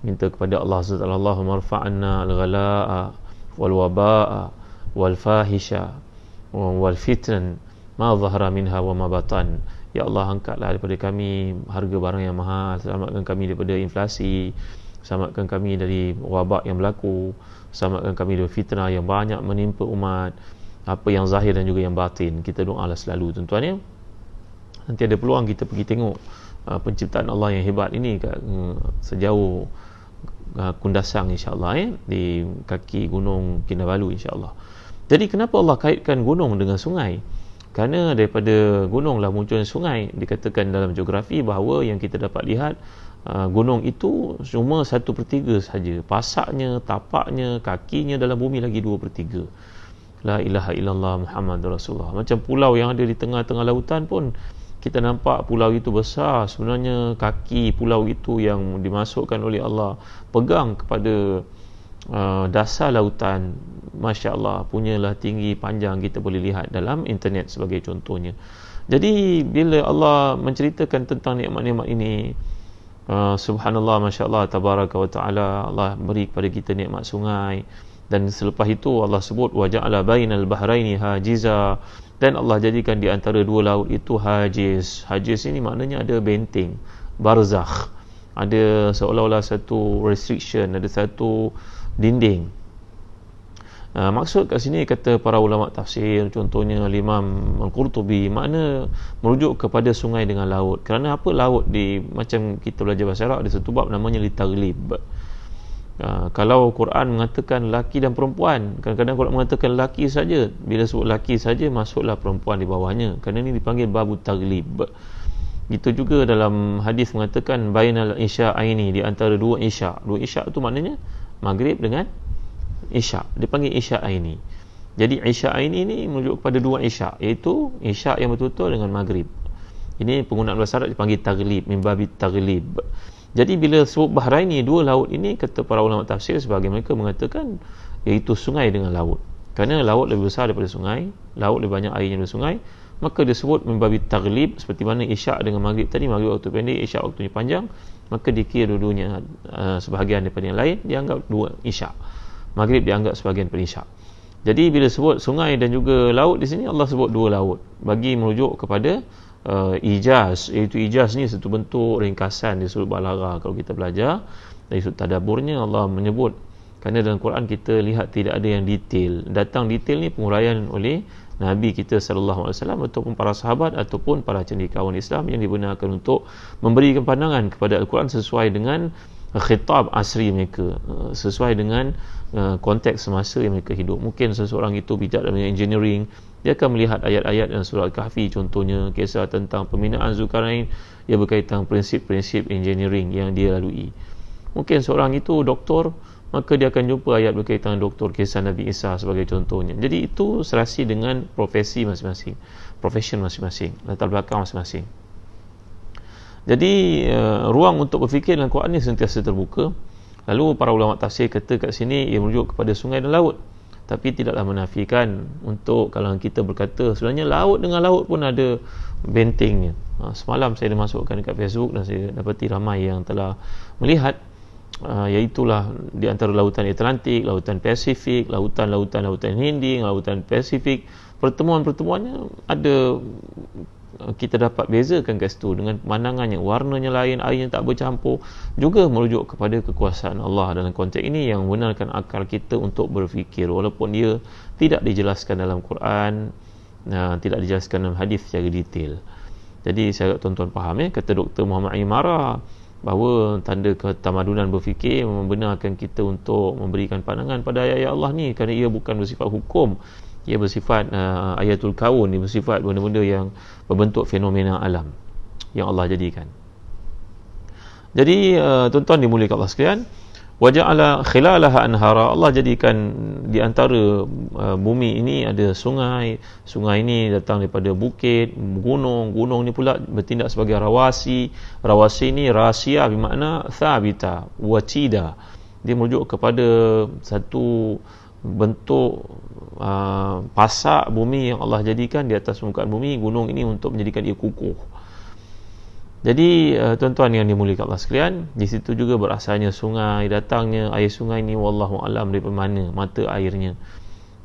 minta kepada Allah SWT, Allahumma rfa'anna al-ghala'a wal-waba'a wal-fahisha wal-fitnan ma zahara minha wa ma batan. Ya Allah, angkatlah daripada kami harga barang yang mahal, selamatkan kami daripada inflasi, selamatkan kami dari wabak yang berlaku, selamatkan kami dari fitnah yang banyak menimpa umat, apa yang zahir dan juga yang batin. Kita doalah selalu tuan-tuan. Nanti ada peluang kita pergi tengok penciptaan Allah yang hebat ini sejauh Kundasang insya-Allah, di kaki Gunung Kinabalu insya-Allah. Jadi kenapa Allah kaitkan gunung dengan sungai? Kerana daripada gununglah munculnya sungai. Dikatakan dalam geografi bahawa yang kita dapat lihat, gunung itu cuma 1/3 saja. Pasaknya, tapaknya, kakinya dalam bumi lagi 2/3. La ilaha illallah Muhammad Rasulullah. Macam pulau yang ada di tengah-tengah lautan pun, kita nampak pulau itu besar. Sebenarnya kaki pulau itu yang dimasukkan oleh Allah, pegang kepada dasar lautan. Masya Allah, punyalah tinggi panjang, kita boleh lihat dalam internet sebagai contohnya. Jadi bila Allah menceritakan tentang nikmat-nikmat ini, subhanallah, masya Allah, tabaraka wa ta'ala, Allah beri kepada kita nikmat sungai. Dan selepas itu Allah sebut waja'ala bainal bahraini hajiza, dan Allah jadikan di antara dua laut itu hajiz. Hajiz ini maknanya ada benteng, barzakh, ada seolah-olah satu restriction, ada satu dinding. Maksud kat sini kata para ulama tafsir, contohnya Imam Al-Qurtubi, makna merujuk kepada sungai dengan laut. Kerana apa laut macam kita belajar bahasa Arab, ada satu bab namanya litaglib. Kalau Quran mengatakan laki dan perempuan, kadang-kadang Quran mengatakan laki saja, bila sebut laki saja masuklah perempuan di bawahnya, kerana ini dipanggil babut taglib. Itu juga dalam hadis mengatakan bainal isya'aini, di antara dua isya'. Dua isya' itu maknanya maghrib dengan isya', dipanggil isya'aini. Jadi isya'aini ini merujuk kepada dua isya', iaitu isya' yang betul-betul dengan maghrib. Ini penggunaan bahasa Arab dipanggil taglib, min babit taglib. Jadi bila sebut bahraini, dua laut ini, kata para ulama tafsir, sebagai mereka mengatakan iaitu sungai dengan laut. Kerana laut lebih besar daripada sungai, laut lebih banyak airnya daripada sungai, maka disebut min babit taglib. Seperti mana isya' dengan maghrib tadi, maghrib waktu pendek, isya' waktunya panjang, maka dikira dua-duanya sebahagian daripada yang lain, dianggap dua isya'. Maghrib dianggap sebahagian daripada isya'. Jadi bila sebut sungai dan juga laut di sini, Allah sebut dua laut bagi merujuk kepada ijaz, iaitu ijaz ni satu bentuk ringkasan di sudut balaghah. Kalau kita belajar dari sudut tadaburnya, Allah menyebut, kerana dalam Quran kita lihat tidak ada yang detail. Datang detail ni penguraian oleh Nabi kita sallallahu alaihi wasallam ataupun para sahabat ataupun para cendekiawan Islam yang dibenarkan untuk memberikan pandangan kepada Al-Quran sesuai dengan khitab asri mereka, sesuai dengan konteks semasa yang mereka hidup. Mungkin seseorang itu bijak dalam engineering, dia akan melihat ayat-ayat dalam surah Al-Kahfi contohnya, kisah tentang pembinaan Zulkarnain, ia berkaitan prinsip-prinsip engineering yang dia lalui. Mungkin seorang itu doktor, maka dia akan jumpa ayat berkaitan doktor, kisah Nabi Isa sebagai contohnya. Jadi itu serasi dengan profesi masing-masing, profession masing-masing, latar belakang masing-masing. Jadi ruang untuk berfikir dalam Quran ni sentiasa terbuka. Lalu para ulama tafsir kata kat sini ia merujuk kepada sungai dan laut, tapi tidaklah menafikan untuk kalangan kita berkata sebenarnya laut dengan laut pun ada bentengnya. Semalam saya dah masukkan dekat Facebook dan saya dapati ramai yang telah melihat, iaitulah di antara lautan Atlantik, lautan Pasifik, lautan Hindi, lautan Pasifik, pertemuan-pertemuannya ada, kita dapat bezakan kat situ dengan pemandangannya, warnanya lain, airnya tak bercampur, juga merujuk kepada kekuasaan Allah dalam konteks ini yang membenarkan akal kita untuk berfikir walaupun dia tidak dijelaskan dalam Quran, tidak dijelaskan dalam hadis secara detail. Jadi saya harap tuan-tuan faham, kata Dr. Muhammad Imara bahawa tanda ketamadunan berfikir membenarkan kita untuk memberikan pandangan pada ayat-ayat Allah ni, kerana ia bukan bersifat hukum, ia bersifat ayatul kaun, ia bersifat benda-benda yang berbentuk fenomena alam yang Allah jadikan. Jadi tuan-tuan dimuliakan Allah sekalian, waja'ala khilalaha anhara, Allah jadikan di antara bumi ini ada sungai. Sungai ini datang daripada bukit, gunung ni pula bertindak sebagai rawasi. Rawasi ni rasia bermakna thabita, wacida, dia merujuk kepada satu bentuk pasak bumi yang Allah jadikan di atas permukaan bumi, gunung ini untuk menjadikan ia kukuh. Jadi tuan-tuan yang dimuliakan Allah sekalian, di situ juga berasalnya sungai, datangnya air sungai ni wallahu alam dari mana mata airnya.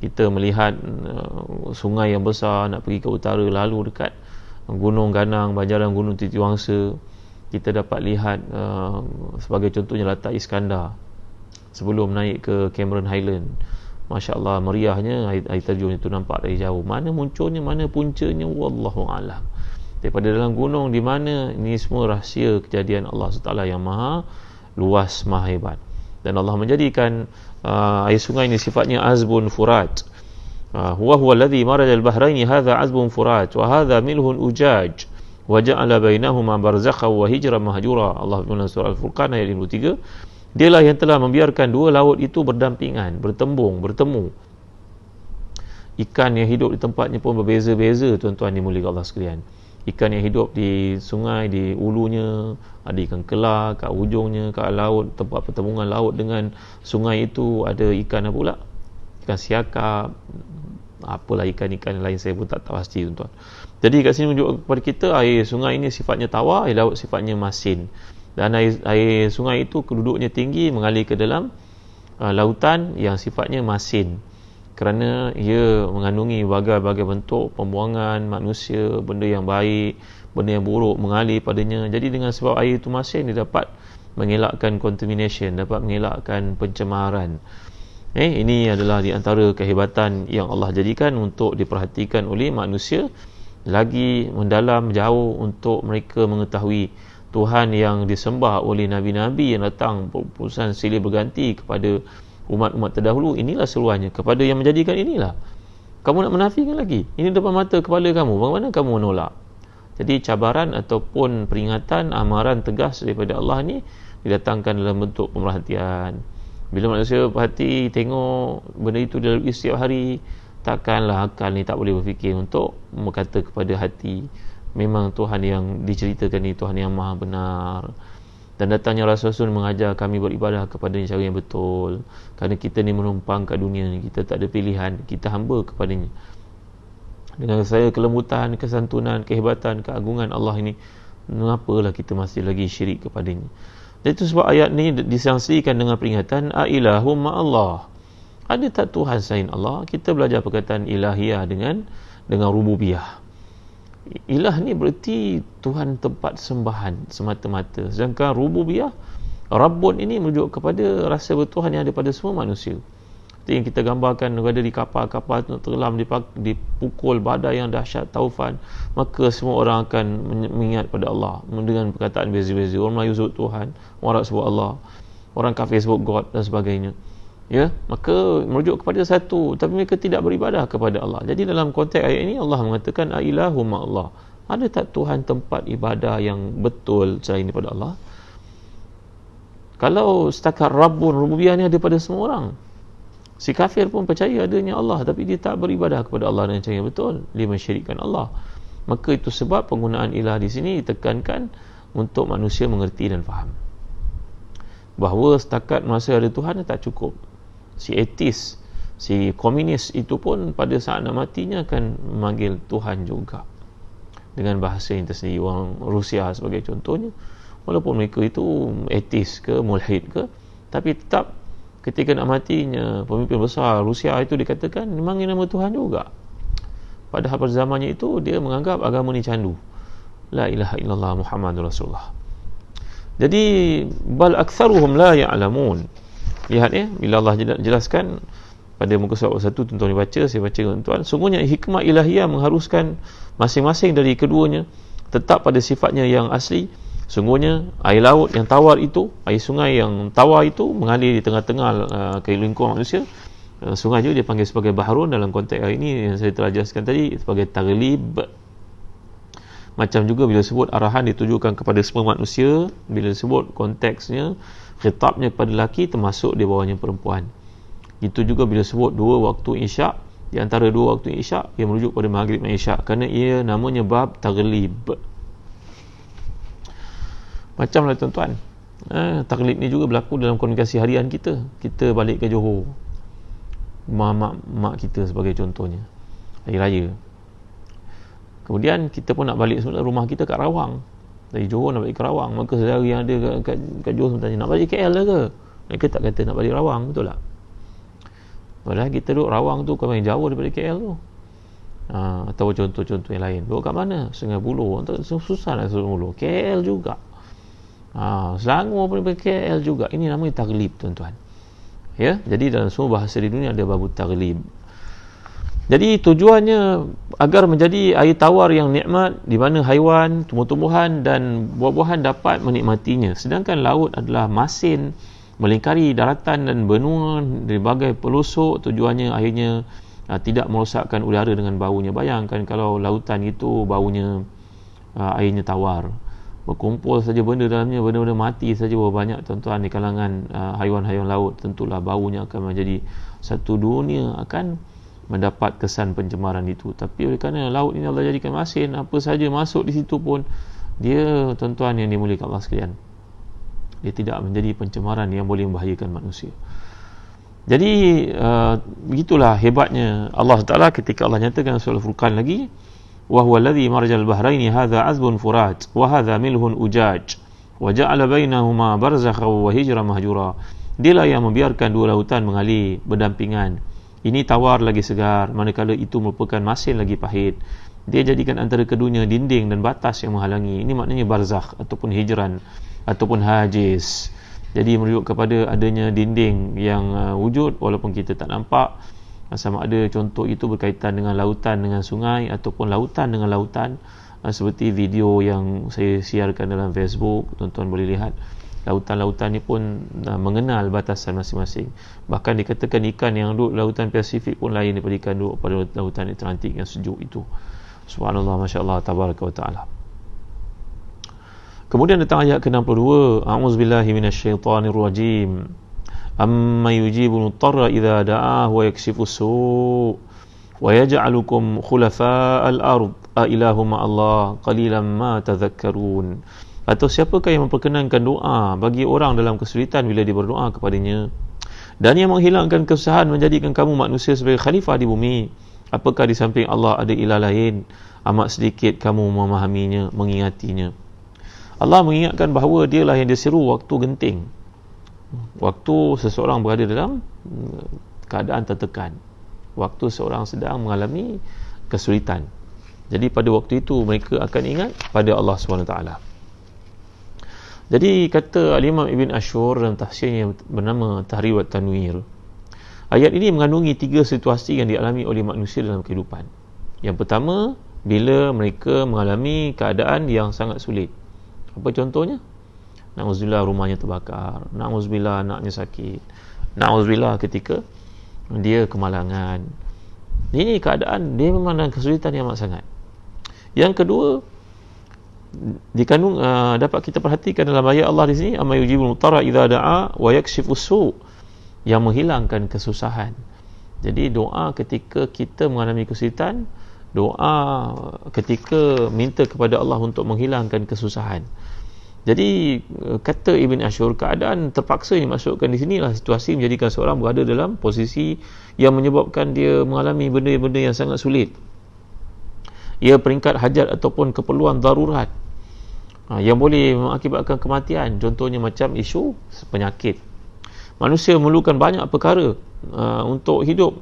Kita melihat sungai yang besar nak pergi ke utara, lalu dekat Gunung Ganang, banjaran Gunung Titiwangsa, kita dapat lihat sebagai contohnya Latak Iskandar sebelum naik ke Cameron Highland. Masya Allah, meriahnya air terjun itu nampak dari jauh. Mana munculnya, mana puncanya, wallahu alam. Daripada dalam gunung di mana, ini semua rahsia kejadian Allah SWT yang maha luas, maha hebat. Dan Allah menjadikan air sungai ini sifatnya azbun furat. Huwa alladhi marajal bahraini hadha azbun furat wa hadha milhun ujaj wa ja'ala bainahuma barzakha wa hijran mahjura. Allah dalam surah Al-Furqan ayat 53. Dialah yang telah membiarkan dua laut itu berdampingan, bertemu. Ikan yang hidup di tempatnya pun berbeza-beza, tuan-tuan dimuliakan Allah sekalian. Ikan yang hidup di sungai, di ulunya, ada ikan kelar, kat ujungnya, kat laut, tempat pertemuan laut dengan sungai itu ada ikan apa pula? Ikan siakap, apalah ikan-ikan lain saya pun tak tahu pasti, tuan-tuan. Jadi kat sini menunjuk kepada kita air sungai ini sifatnya tawar, air laut sifatnya masin. Dan air sungai itu keduduknya tinggi mengalir ke dalam lautan yang sifatnya masin, kerana ia mengandungi berbagai bentuk pembuangan manusia, benda yang baik, benda yang buruk mengalir padanya. Jadi dengan sebab air itu masin, dia dapat mengelakkan contamination, dapat mengelakkan pencemaran. Ini adalah di antara kehebatan yang Allah jadikan untuk diperhatikan oleh manusia lagi mendalam jauh, untuk mereka mengetahui Tuhan yang disembah oleh Nabi-Nabi yang datang berurusan silih berganti kepada umat-umat terdahulu. Inilah seruannya kepada yang menjadikan inilah. Kamu nak menafikan lagi? Ini depan mata kepala kamu, bagaimana kamu menolak? Jadi cabaran ataupun peringatan, amaran tegas daripada Allah ni didatangkan dalam bentuk pemerhatian. Bila manusia perhati, tengok benda itu dilalui setiap hari, takkanlah akal ni tak boleh berfikir untuk berkata kepada hati, memang Tuhan yang diceritakan ini Tuhan yang maha benar. Dan datangnya Rasul mengajar kami beribadah kepada cara yang betul, kerana kita ni menumpang kat dunia ni, kita tak ada pilihan, kita hamba kepadanya. Dengan saya kelembutan, kesantunan, kehebatan, keagungan Allah ini, mengapalah kita masih lagi syirik kepadanya. Dan itu sebab ayat ni disaksikan dengan peringatan ailahum ma'allah. Ada tak Tuhan selain Allah? Kita belajar perkataan ilahiyah dengan rububiyah. Ilah ni berarti Tuhan tempat sembahan semata-mata. Sedangkan rububiyah, Rabbun ini merujuk kepada rasa bertuhan yang ada pada semua manusia. Itu yang kita gambarkan berada di kapal-kapal tenggelam, dipukul badai yang dahsyat, taufan, maka semua orang akan mengingat pada Allah dengan perkataan beza-beza. Orang Melayu sebut Tuhan, orang Arab sebut Allah, orang kafir sebut God dan sebagainya. Ya, maka merujuk kepada satu, tapi mereka tidak beribadah kepada Allah. Jadi dalam konteks ayat ini Allah mengatakan ailahum Allah. Ada tak Tuhan tempat ibadah yang betul selain daripada Allah? Kalau setakat Rabbun, rububiyah ni ada pada semua orang. Si kafir pun percaya adanya Allah, tapi dia tak beribadah kepada Allah dengan cara yang betul. Dia mensyirikkan Allah. Maka itu sebab penggunaan ilah di sini ditekankan untuk manusia mengerti dan faham bahawa setakat masa ada Tuhan tak cukup. Si ateis, si komunis itu pun pada saat nak matinya akan memanggil Tuhan juga dengan bahasa yang tersendiri. Orang Rusia sebagai contohnya, walaupun mereka itu ateis ke, mulhid ke, tapi tetap ketika nak matinya pemimpin besar Rusia itu dikatakan memanggil nama Tuhan juga. Padahal pada zamannya itu dia menganggap agama ni candu. La ilaha illallah Muhammadur Rasulullah. Jadi bal aktsaruhum la ya'lamun. Lihat ya, bila Allah jelaskan pada muka surat 1, tuan-tuan dibaca, saya baca dengan tuan. Sungguhnya hikmah ilahiyah mengharuskan masing-masing dari keduanya tetap pada sifatnya yang asli. Sungguhnya air laut yang tawar itu, air sungai yang tawar itu mengalir di tengah-tengah kelingkuan manusia. Sungai juga dia panggil sebagai bahrun dalam konteks hari ini yang saya telah jelaskan tadi sebagai taglib. Macam juga bila sebut arahan ditujukan kepada semua manusia, bila sebut konteksnya khitabnya kepada lelaki termasuk di bawahnya perempuan. Itu juga bila sebut dua waktu isyak, di antara dua waktu isyak yang merujuk pada maghrib dan isyak, kerana ia namanya bab taglib. Macamlah tuan-tuan, taklid ni juga berlaku dalam komunikasi harian kita. Kita balik ke Johor, mak kita sebagai contohnya, hari raya. Kemudian kita pun nak balik sebenarnya rumah kita kat Rawang. Dari Johor nak balik ke Rawang, maka saudara yang ada kat Johor tanya, nak balik KL lah ke? Mereka tak kata nak balik Rawang, betul tak? Padahal kita duduk Rawang tu kan jauh daripada KL tu. Atau contoh-contoh yang lain, duduk kat mana? Sungai Buloh, susah nak Sungai Buloh, KL juga. Selangor pun daripada KL juga. Ini namanya taglib, tuan-tuan. Ya, jadi dalam semua bahasa di dunia ada bab taglib. Jadi tujuannya agar menjadi air tawar yang nikmat di mana haiwan, tumbuh-tumbuhan dan buah-buahan dapat menikmatinya. Sedangkan laut adalah masin melingkari daratan dan benua dari berbagai pelosok. Tujuannya akhirnya tidak merosakkan udara dengan baunya. Bayangkan kalau lautan itu baunya airnya tawar, berkumpul saja benda dalamnya, benda-benda mati saja berapa banyak tuan-tuan di kalangan haiwan-haiwan laut. Tentulah baunya akan menjadi satu dunia akan mendapat kesan pencemaran itu. Tapi oleh kerana laut ini Allah jadikan masin, apa saja masuk di situ pun dia, tuan-tuan yang dimuliakan Allah sekalian, dia tidak menjadi pencemaran yang boleh membahayakan manusia. Jadi begitulah hebatnya Allah Ta'ala ketika Allah nyatakan surah Al-Furqan lagi, وهو الذي مرج البحرين هذا عذب فرات وهذا ملح أجاج وجعل بينهما برزخا وحجرا مهجورا. Dialah yang membiarkan dua lautan mengalir berdampingan. Ini tawar lagi segar, manakala itu merupakan masin lagi pahit. Dia jadikan antara keduanya dinding dan batas yang menghalangi. Ini maknanya barzakh ataupun hijran ataupun hajiz. Jadi merujuk kepada adanya dinding yang wujud walaupun kita tak nampak. Sama ada contoh itu berkaitan dengan lautan dengan sungai ataupun lautan dengan lautan, seperti video yang saya siarkan dalam Facebook, tuan-tuan boleh lihat. Lautan-lautan ni pun mengenal batasan masing-masing. Bahkan dikatakan ikan yang duduk lautan Pasifik pun lain daripada ikan duduk pada lautan yang cantik yang sejuk itu. Subhanallah, masya-Allah, tabaraka wa taala. Kemudian datang ayat ke-62, a'udzubillahi minasyaitonirrajim. Amma yujibul mutarra idza da'ah wa yakshifu su' wa yaj'alukum khulafa'al ard a ilahum Allah qalilan ma tadhakkarun. Atau siapakah yang memperkenankan doa bagi orang dalam kesulitan bila dia berdoa kepadanya, dan yang menghilangkan kesusahan menjadikan kamu manusia sebagai khalifah di bumi? Apakah di samping Allah ada ilah lain? Amat sedikit kamu memahaminya, mengingatinya. Allah mengingatkan bahawa dialah yang diseru waktu genting, waktu seseorang berada dalam keadaan tertekan, waktu seseorang sedang mengalami kesulitan. Jadi pada waktu itu mereka akan ingat pada Allah SWT. Jadi kata Al-Imam Ibn Ashur dalam tafsirnya yang bernama Tahrir wa Tanwir, ayat ini mengandungi 3 situasi yang dialami oleh manusia dalam kehidupan. Yang pertama, bila mereka mengalami keadaan yang sangat sulit. Apa contohnya? Na'udzubillah rumahnya terbakar, na'udzubillah anaknya sakit, na'udzubillah ketika dia kemalangan. Ini keadaan dia memang dalam kesulitan yang amat sangat. Yang kedua, dikandung dapat kita perhatikan dalam ayat Allah di sini, amma yujibul mutara idza da'a wa yakshifus su', yang menghilangkan kesusahan. Jadi doa ketika kita mengalami kesulitan, doa ketika minta kepada Allah untuk menghilangkan kesusahan. Jadi kata Ibn Ashur, keadaan terpaksa yang dimasukkan di sinilah situasi menjadikan seorang berada dalam posisi yang menyebabkan dia mengalami benda-benda yang sangat sulit. Ia peringkat hajat ataupun keperluan darurat yang boleh mengakibatkan kematian. Contohnya macam isu penyakit. Manusia memerlukan banyak perkara untuk hidup,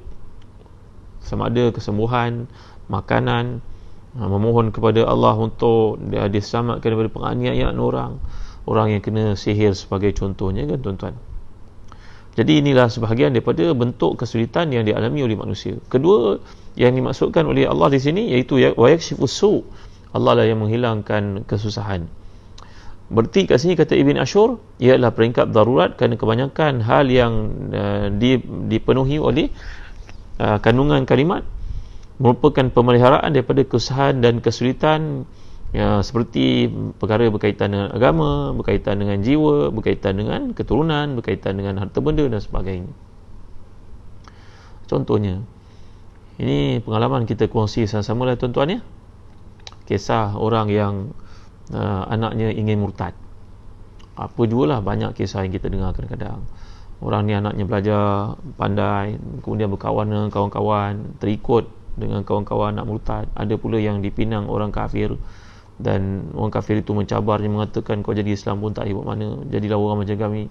sama ada kesembuhan, makanan, memohon kepada Allah untuk dia diselamatkan daripada penganiayaan orang yang kena sihir sebagai contohnya, kan tuan-tuan. Jadi inilah sebahagian daripada bentuk kesulitan yang dialami oleh manusia. Kedua yang dimaksudkan oleh Allah di sini iaitu wa yakshifus su', Allah lah yang menghilangkan kesusahan. Berarti kat sini kata Ibn Ashur, ialah peringkat darurat kerana kebanyakan hal yang dipenuhi oleh kandungan kalimat merupakan pemeliharaan daripada kesusahan dan kesulitan, seperti perkara berkaitan dengan agama, berkaitan dengan jiwa, berkaitan dengan keturunan, berkaitan dengan harta benda dan sebagainya. Contohnya, ini pengalaman kita kongsi sama-sama lah tuan-tuan ya. Kisah orang yang anaknya ingin murtad. Apa jualah banyak kisah yang kita dengar kadang-kadang. Orang ni anaknya belajar pandai, kemudian berkawan dengan kawan-kawan, terikut dengan kawan-kawan nak murtad. Ada pula yang dipinang orang kafir, dan orang kafir itu mencabarnya, mengatakan kau jadi Islam pun tak hebat mana, jadilah orang macam kami,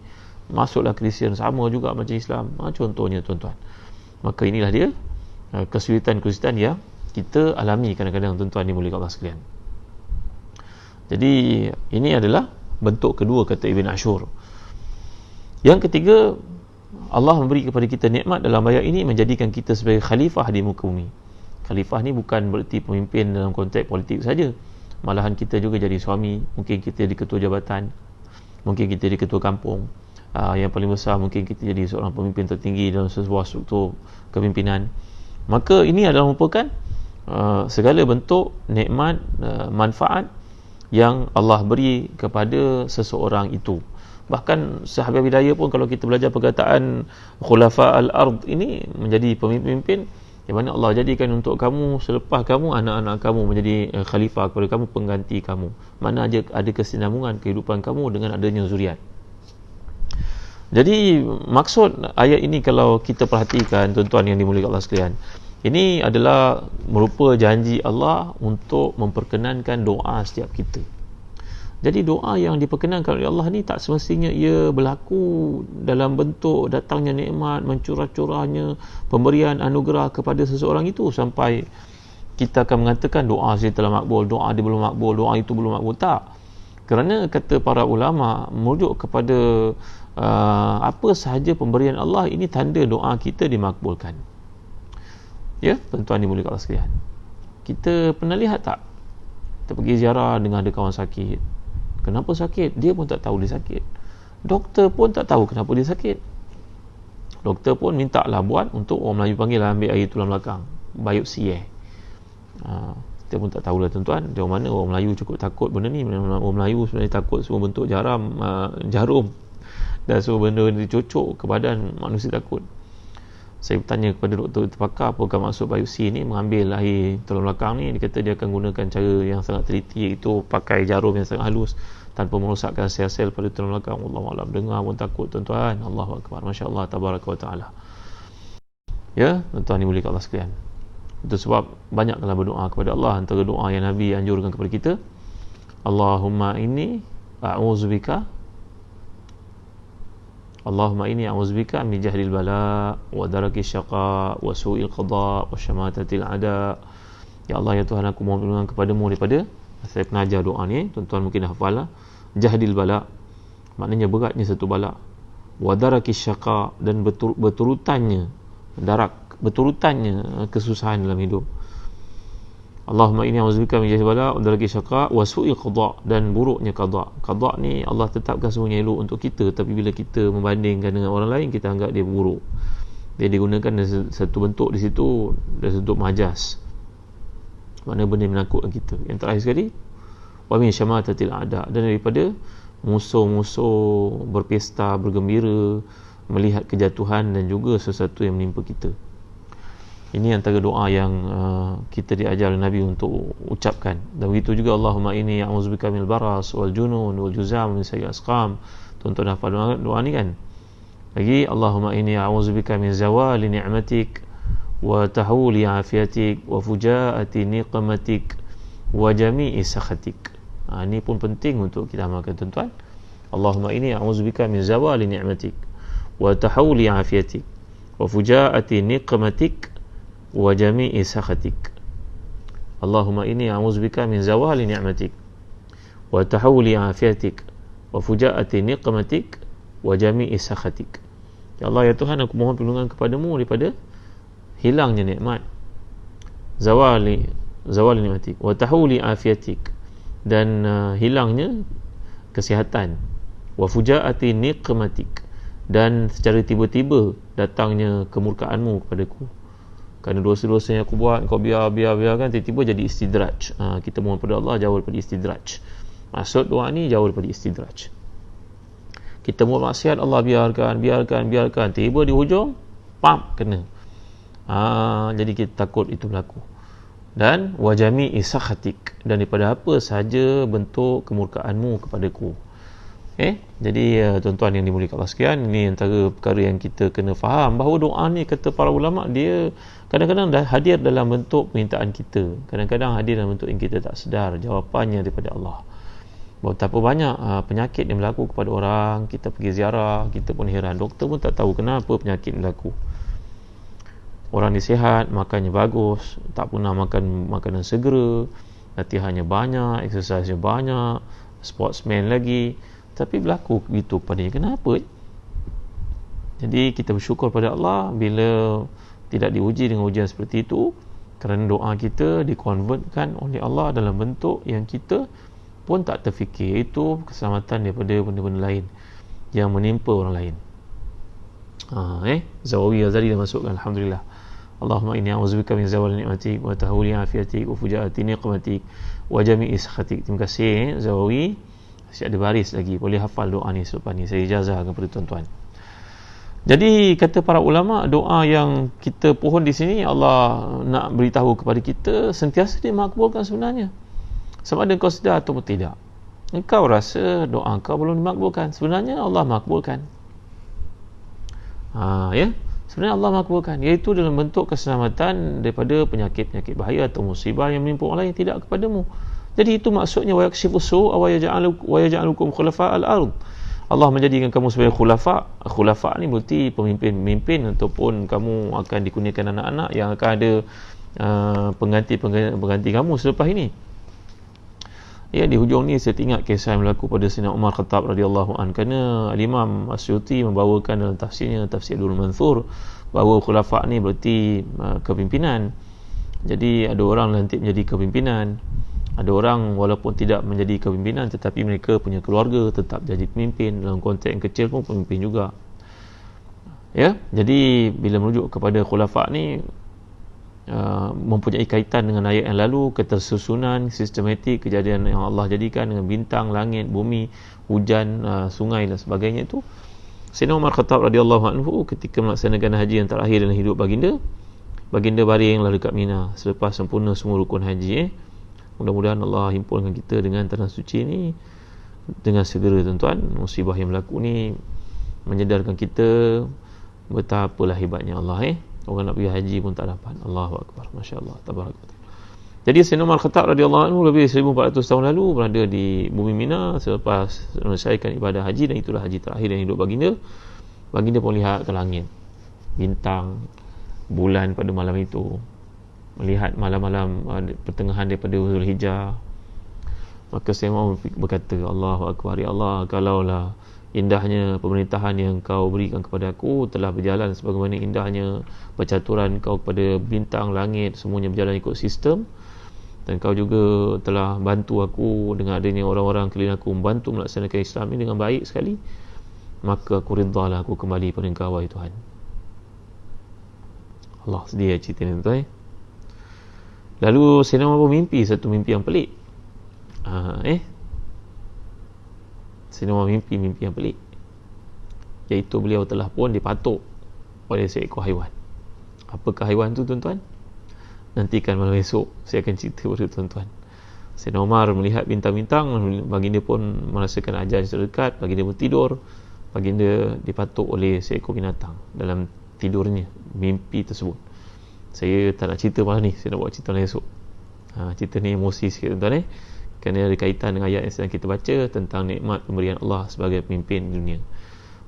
masuklah Kristian sama juga macam Islam. Contohnya tuan-tuan. Maka inilah dia kesulitan-kesulitan yang kita alami kadang-kadang tuan-tuan dimuliakan Allah sekalian. Jadi ini adalah bentuk kedua kata Ibn Ashur. Yang ketiga, Allah memberi kepada kita nikmat dalam ayat ini menjadikan kita sebagai khalifah di muka bumi. Khalifah ni bukan bererti pemimpin dalam konteks politik saja. Malahan kita juga jadi suami, mungkin kita jadi ketua jabatan, mungkin kita jadi ketua kampung. Yang paling besar mungkin kita jadi seorang pemimpin tertinggi dalam sebuah struktur kepimpinan. Maka ini adalah merupakan segala bentuk nikmat, manfaat yang Allah beri kepada seseorang itu. Bahkan sahabat hidayah pun, kalau kita belajar perkataan khulafa al-ard ini, menjadi pemimpin yang mana Allah jadikan untuk kamu, selepas kamu, anak-anak kamu menjadi khalifah kepada kamu, pengganti kamu. Mana ada kesinambungan kehidupan kamu dengan adanya zuriat. Jadi maksud ayat ini kalau kita perhatikan tuan-tuan yang dimuliakan Allah sekalian, ini adalah merupa janji Allah untuk memperkenankan doa setiap kita. Jadi doa yang diperkenankan oleh Allah ni tak semestinya ia berlaku dalam bentuk datangnya nikmat, mencurah-curahnya pemberian anugerah kepada seseorang itu sampai kita akan mengatakan doa saya telah makbul, doa dia belum makbul, doa itu belum makbul. Tak. Kerana kata para ulama merujuk kepada apa sahaja pemberian Allah ini tanda doa kita dimakbulkan. Ya, tuan-tuan dimuliakan Allah sekalian. Kita pernah lihat tak? Kita pergi ziarah dengan ada kawan sakit. Kenapa sakit? Dia pun tak tahu dia sakit. Doktor pun tak tahu kenapa dia sakit. Doktor pun minta lah buat untuk, orang Melayu panggil lah, ambil air tulang belakang, biopsi kita pun tak tahulah tuan-tuan, jauh mana orang Melayu cukup takut benda ni. Orang Melayu sebenarnya takut semua bentuk jarum dan semua benda dicocok ke badan, manusia takut. Saya bertanya kepada doktor terpakar, apakah maksud biopsi ni, mengambil air tulang belakang ni. Dia kata dia akan gunakan cara yang sangat teliti, iaitu pakai jarum yang sangat halus tanpa merosakkan sel-sel pada tulang belakang. Wallahualam. Dengar pun takut tuan-tuan. Allahu Akbar, Masya Allah, Tabaraka wa Ta'ala. Ya, tuan-tuan dimuliakan Allah sekalian. Itu sebab banyaklah berdoa kepada Allah. Antara doa yang Nabi anjurkan kepada kita, Allahumma inni a'udzubika min jahlil bala wa darakis syaqa wa su'il qada wa syamatatil ada. Ya Allah, ya Tuhan, aku mohon perlindungan kepadamu daripada, saya pernah ajar doa ni, tuan-tuan mungkin dah hafal lah, jahdil bala, maknanya beratnya satu bala, wadaraki syaqa, dan berturutannya kesusahan dalam hidup. Allahumma inni a'udzubika min jahdil bala, wadaraki syaqa, wa su'il qada, dan buruknya qada. Qada ni Allah tetapkan semuanya elok untuk kita, tapi bila kita membandingkan dengan orang lain, kita anggap dia buruk. Dia digunakan satu bentuk di situ, dari bentuk majas, mana benda yang menakutkan kita. Yang terakhir sekali, wa min syamatatil a'da, dan daripada musuh-musuh berpesta, bergembira melihat kejatuhan dan juga sesuatu yang menimpa kita. Ini antara doa yang kita diajar oleh Nabi untuk ucapkan. Dan begitu juga Allahumma inni a'udzubika minal baras wal junun wal juzam min sayyi'il asqam. Tuan-tuan hafal doa ni kan? Lagi, Allahumma inni a'udzubika min zawali ni'matik wa tahuli afiatik wa fujaati niqmatik wa jami'i sakhatik. Ini pun penting untuk kita amalkan, tuan-tuan. Allahumma inni a'udzubika min zawali ni'matik wa tahuli afiatik wa fujaati niqmatik wa jami'i sakhatik. Allahumma inni a'udzubika min zawali ni'matik wa tahuli afiatik wa fujaati niqmatik wa jami'i sakhatik. Ya Allah, ya Tuhan, aku mohon perlindungan kepadamu daripada hilangnya nikmat, zawali nikmatik, wa tahuli afiatik, dan hilangnya kesihatan, wa fujaati niqmatik, dan secara tiba-tiba datangnya kemurkaanmu kepadaku. Kerana dosa-dosa yang aku buat, kau biarkan, tiba-tiba jadi istidraj. Kita mohon pada Allah jauh daripada istidraj. Maksud doa ni jauh daripada istidraj. Kita buat maksiat, Allah biarkan, tiba di hujung, kena. Jadi kita takut itu berlaku. Dan wajami isakhatik, dan daripada apa sahaja bentuk kemurkaanmu kepadaku. Jadi tuan-tuan yang dimuliakan Allah sekalian, ini antara perkara yang kita kena faham, bahawa doa ni, kata para ulama, dia kadang-kadang dah hadir dalam bentuk permintaan kita, kadang-kadang hadir dalam bentuk yang kita tak sedar jawapannya daripada Allah. Betapa banyak penyakit yang berlaku kepada orang, kita pergi ziarah, kita pun heran, doktor pun tak tahu kenapa penyakit berlaku. Orang ni sihat, makannya bagus, tak pernah makan makanan segera, latihannya banyak, exercise banyak, sportsman lagi, tapi berlaku begitu padanya. Kenapa? Jadi kita bersyukur pada Allah bila tidak diuji dengan ujian seperti itu, kerana doa kita dikonvertkan oleh Allah dalam bentuk yang kita pun tak terfikir, itu keselamatan daripada benda-benda lain yang menimpa orang lain. Zawawi Azali dah masukkan, alhamdulillah. Allahumma inni a'udzubika min zawali ni'matik wa tahuli afiatik wa fujaati niqmatik wa jami'i sakhatik. Terima kasih Zawawi. Masih ada baris lagi, boleh hafal doa ni selepas ni, saya ijazah kepada tuan-tuan. Jadi kata para ulama, doa yang kita pohon di sini, Allah nak beritahu kepada kita sentiasa dia makbulkan sebenarnya, sama ada kau sedar atau tidak. Engkau rasa doa kau belum dimakbulkan, sebenarnya Allah makbulkan. Sebenarnya Allah makbulkan, iaitu dalam bentuk keselamatan daripada penyakit-penyakit bahaya atau musibah yang menimpa orang lain, tidak kepadamu. Jadi itu maksudnya wa yakshifu su' wa yaj'alukum khulafa'al ard. Allah menjadikan kamu sebagai khulafa. Khulafa ni berarti pemimpin ataupun kamu akan dikurniakan anak-anak yang akan ada pengganti kamu selepas ini. Di hujung ni saya ingat kisah yang berlaku pada Sayyidina Umar Khattab radhiyallahu anhu, kerana Al-Imam Asyuti membawakan dalam tafsirnya, tafsir Durrul Mansur, bahawa khulafa ni berarti kepimpinan. Jadi ada orang nanti menjadi kepimpinan, ada orang walaupun tidak menjadi kepimpinan tetapi mereka punya keluarga tetap jadi pemimpin, dalam konteks yang kecil pun pemimpin juga. Jadi bila merujuk kepada khulafa ni, mempunyai kaitan dengan ayat yang lalu, ketersusunan sistematik kejadian yang Allah jadikan dengan bintang, langit, bumi, hujan, sungai dan sebagainya itu. Sayyidina Umar Khattab radhiyallahu anhu ketika melaksanakan haji yang terakhir dalam hidup baginda baring lalu dekat Mina selepas sempurna semua rukun haji. Mudah-mudahan Allah himpunkan kita dengan tanah suci ini dengan segera, tuan-tuan. Musibah yang berlaku ni menyedarkan kita betapalah hebatnya Allah. Orang nak pergi haji pun tak dapat. Allahu Akbar, Masya Allah, Tabarakallah. Jadi Sayyidina Umar Khattab radhiyallahu anhu lebih 1400 tahun lalu berada di bumi Mina selepas menyelesaikan ibadah haji, dan itulah haji terakhir dalam hidup baginda. Baginda pun lihat ke langit, bintang, bulan pada malam itu, melihat malam-malam pertengahan daripada Zulhijjah, maka saya mau berkata, Allahu Akbar, ya Allah, kalaulah indahnya pemerintahan yang kau berikan kepada aku telah berjalan sebagaimana indahnya percaturan kau kepada bintang, langit, semuanya berjalan ikut sistem, dan kau juga telah bantu aku dengan adanya orang-orang keliling aku membantu melaksanakan Islam ini dengan baik sekali, maka aku ridhalah aku kembali pada engkau, wahai Tuhan. Allah sedia cerita ni tuan. Lalu Sayyidina Umar pun mimpi satu mimpi yang pelik. Sayyidina Umar mimpi yang pelik, iaitu beliau telah pun dipatuk oleh seekor haiwan. Apakah haiwan tu tuan-tuan? Nantikan malam esok saya akan cerita kepada tuan-tuan. Sayyidina Umar melihat bintang-bintang, baginda pun merasakan ajal sudah dekat, baginda pun tidur, baginda dipatuk oleh seekor binatang dalam tidurnya, mimpi tersebut. Saya tak nak cerita malam ni, saya nak buat cerita malam esok. Cerita ni emosi sikit tuan-tuan, kerana ada kaitan dengan ayat yang sedang kita baca tentang nikmat pemberian Allah sebagai pemimpin dunia.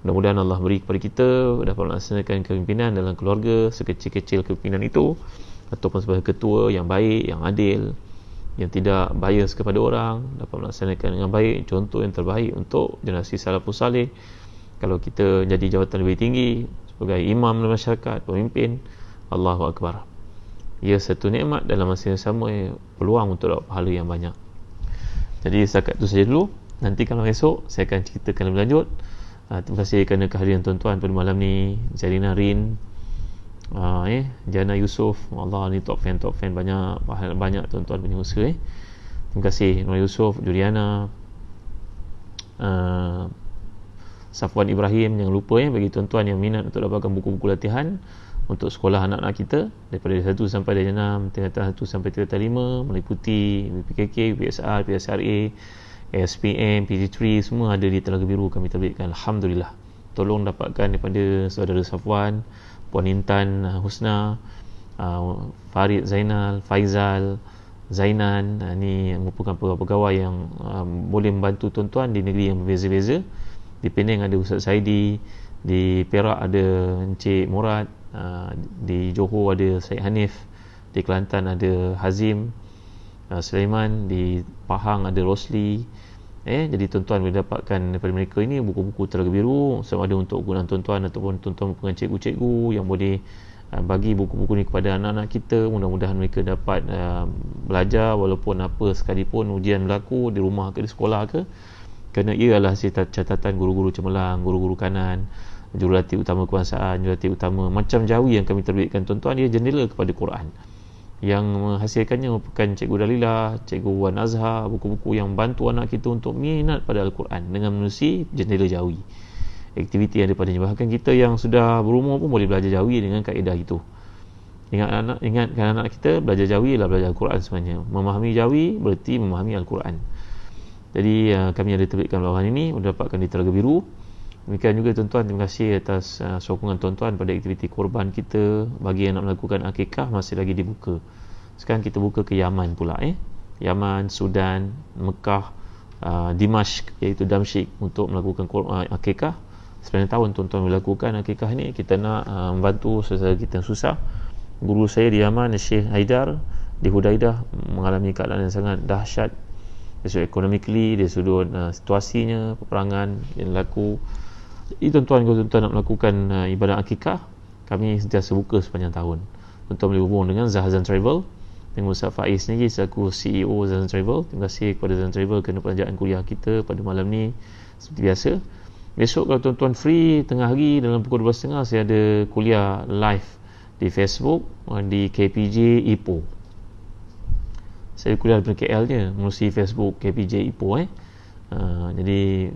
Mudah-mudahan Allah beri kepada kita dapat melaksanakan kepimpinan dalam keluarga, sekecil-kecil kepimpinan itu, ataupun sebagai ketua yang baik, yang adil, yang tidak bias kepada orang, dapat melaksanakan dengan baik, contoh yang terbaik untuk generasi salafus salih. Kalau kita jadi jawatan lebih tinggi sebagai imam dalam masyarakat, pemimpin, Allahu Akbar, ia satu nikmat, dalam masa yang sama peluang untuk dapat pahala yang banyak. Jadi setakat itu saja dulu. Nanti kalau esok saya akan ceritakan lebih lanjut. Terima kasih kerana kehadiran tuan-tuan pada malam ni. Zarina Rin, Jana Yusof, Allah ni top fan banyak tuan-tuan punya usaha. Terima kasih Nur Yusof, Juliana, Safwan Ibrahim. Jangan lupa bagi tuan-tuan yang minat untuk dapatkan buku-buku latihan untuk sekolah anak-anak kita daripada 1 sampai darjah 6, tingkatan 1 sampai tingkatan 5, meliputi BPKK, PSR, PSRA, SPM, PG3, semua ada di Telaga Biru kami terbitkan. Alhamdulillah. Tolong dapatkan daripada saudara Safwan, Puan Intan Husna, Farid Zainal, Faizal, Zainan. Ini merupakan pegawai yang boleh membantu tuan-tuan di negeri yang berbeza-beza. Di Penang ada Ustaz Saidi, di Perak ada Encik Murad, di Johor ada Syed Hanif, di Kelantan ada Hazim Sulaiman, di Pahang ada Rosli. Jadi tuan-tuan boleh dapatkan daripada mereka ini buku-buku Telaga Biru, sama ada untuk gunaan tuan-tuan ataupun tuan-tuan dengan cikgu-cikgu yang boleh bagi buku-buku ni kepada anak-anak kita. Mudah-mudahan mereka dapat belajar walaupun apa sekalipun ujian berlaku di rumah ke di sekolah ke, kerana ia adalah catatan guru-guru cemerlang, guru-guru kanan, jurulatih utama kebangsaan, jurulatih utama macam Jawi yang kami terbitkan tuan-tuan. Ia jendela kepada Quran. Yang menghasilkannya merupakan Cikgu Dalilah, Cikgu Wan Azhar, buku-buku yang bantu anak kita untuk minat pada Al-Quran dengan menerusi jendela Jawi. Aktiviti yang daripadanya. Bahkan kita yang sudah berumur pun boleh belajar Jawi dengan kaedah itu. Ingatkan anak kita, belajar Jawi ialah belajar Al-Quran sebenarnya. Memahami Jawi berarti memahami Al-Quran. Jadi kami ada terbitkan bahawan ini, mendapatkan di Telaga Biru. Demikian juga tuan-tuan, terima kasih atas sokongan tuan-tuan pada aktiviti korban kita. Bagi yang nak melakukan akikah masih lagi dibuka. Sekarang kita buka ke Yaman pula, Yaman, Sudan, Mekah, Dimashq iaitu Damsyik untuk melakukan akikah. Sepanjang tahun tuan-tuan melakukan akikah ni, kita nak membantu saudara kita yang susah. Guru saya di Yaman, Syekh Haidar di Hudaidah, mengalami keadaan yang sangat dahsyat dari sudut economically, dari sudut situasinya, peperangan yang berlaku. Jadi tuan-tuan, kalau tuan-tuan nak melakukan ibadah akikah, kami sentiasa buka sepanjang tahun. Tuan-tuan boleh hubung dengan Zahazan Travel, dengan Ustaz Faiz sendiri selaku CEO Zahazan Travel. Terima kasih kepada Zahazan Travel kerana pelanjaan kuliah kita pada malam ni seperti biasa. Besok kalau tuan-tuan free tengah hari dalam pukul 12.30, saya ada kuliah live di Facebook di KPJ Ipoh. Saya kuliah daripada KL je, melalui Facebook KPJ Ipoh. Jadi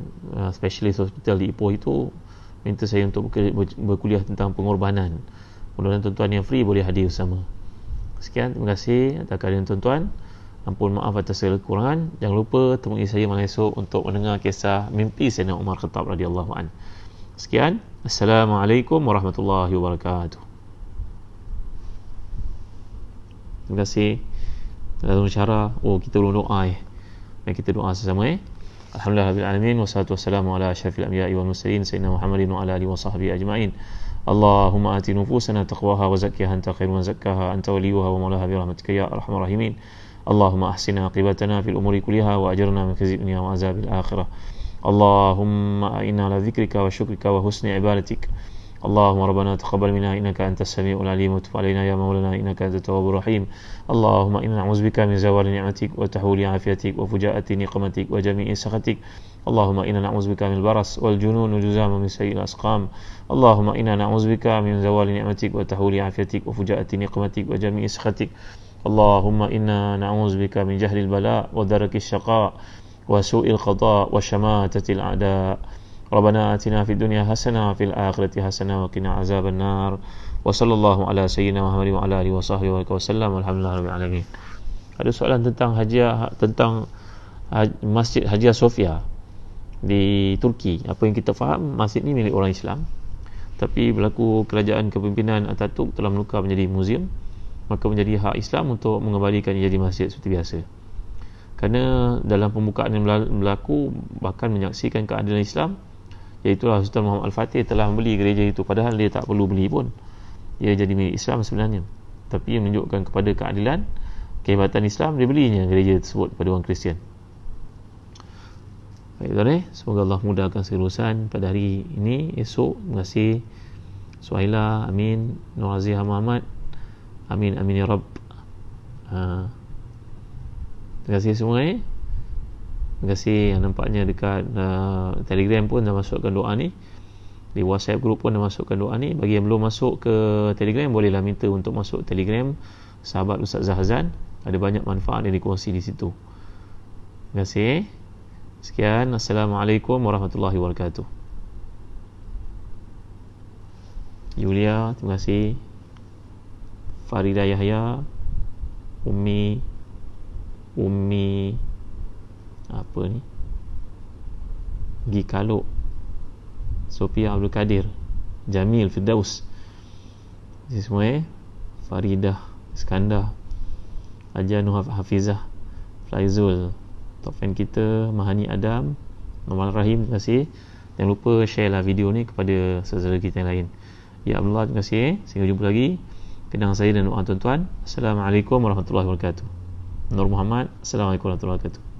specialist hospital di Ipoh itu minta saya untuk berkuliah tentang pengorbanan. Mudah-mudahan tuan-tuan yang free boleh hadir bersama. Sekian, terima kasih atas kehadiran tuan-tuan. Ampun maaf atas segala kekurangan. Jangan lupa temui saya malam esok untuk mendengar kisah mimpi Sayyidina Umar Khattab radhiyallahu an. Sekian, Assalamualaikum warahmatullahi wabarakatuh. Terima kasih. Dalam syarah, kita belum doa dan kita doa sesama. Alhamdulillah rabbil alamin, wassalatu wassalamu ala asyrafil anbiya'i wal mursalin sayyidina Muhammadin wa ala alihi wa sahbihi ajma'in. اللهم آت نفوسنا تقواها وزكها أنت خير من زكاها أنت وليها ومولاها برحمتك يا أرحم الراحمين اللهم أحسن عاقبتنا في الأمور كلها وأجرنا من خزي الدنيا وعذاب الآخرة اللهم إنا على ذكرك وشكرك وحسن عبادتك اللهم ربنا تقبل منا إنك أنت السميع العليم وتب علينا يا مولانا إنك أنت التواب الرحيم اللهم إنا نعوذ بك من زوال نعمتك وتحول عافيتك وفجاءة نقمتك وجميع سخطك اللهم إنا نعوذ بك من البرص والجنون والجذام ومن سيء الأسقام اللهم إنا نعوذ بك من زوال نعمتك وتحول عافيتك وفجاءة نقمتك وجميع سخطك اللهم إنا نعوذ بك من جهل البلاء ودرك الشقاء وسوء القضاء وشماتة الأعداء ربنا آتنا في الدنيا حسنة وفي الآخرة حسنة وقنا عذاب النار وصلى الله على سيدنا محمد وعلى آله وصحبه وسلم والحمد لله رب العالمين. Ada soalan tentang Masjid Hagia Sophia di Turki. Apa yang kita faham, masjid ni milik orang Islam, tapi berlaku kerajaan kepimpinan Atatürk telah menukar menjadi muzium, maka menjadi hak Islam untuk mengembalikan jadi masjid seperti biasa. Kerana dalam pembukaan yang berlaku bahkan menyaksikan keadilan Islam, iaitu Sultan Muhammad Al-Fatih telah membeli gereja itu, padahal dia tak perlu beli pun, ia jadi milik Islam sebenarnya, tapi menunjukkan kepada keadilan, kehebatan Islam, dia belinya gereja tersebut kepada orang Kristian. Baik tuan-tuan, semoga Allah mudahkan segala urusan pada hari ini, esok. Terima kasih Suhaila, amin. Nur Aziha Muhammad, amin, amin ya Rabb. Terima kasih semua. Terima kasih yang nampaknya dekat Telegram pun dah masukkan doa ni, di WhatsApp group pun dah masukkan doa ni. Bagi yang belum masuk ke Telegram, bolehlah minta untuk masuk Telegram sahabat Ustaz Zahzan, ada banyak manfaat yang dikongsi di situ. Terima kasih. Sekian, Assalamualaikum warahmatullahi wabarakatuh. Yulia, terima kasih. Farida Yahya, Ummi apa ni, Gikaluk, Sophia Abdul Kadir, Jamil Firdaus, ini semua Faridah Iskandar, Haja Nur Hafizah, Faizul, top fan kita Mahani Adam, Normal Rahim, terima kasih. Jangan lupa share lah video ni kepada saudara kita yang lain. Ya Abdullah, terima kasih. Sehingga jumpa lagi. Kenang saya dan doa tuan-tuan. Assalamualaikum warahmatullahi wabarakatuh. Nur Muhammad, Assalamualaikum warahmatullahi wabarakatuh.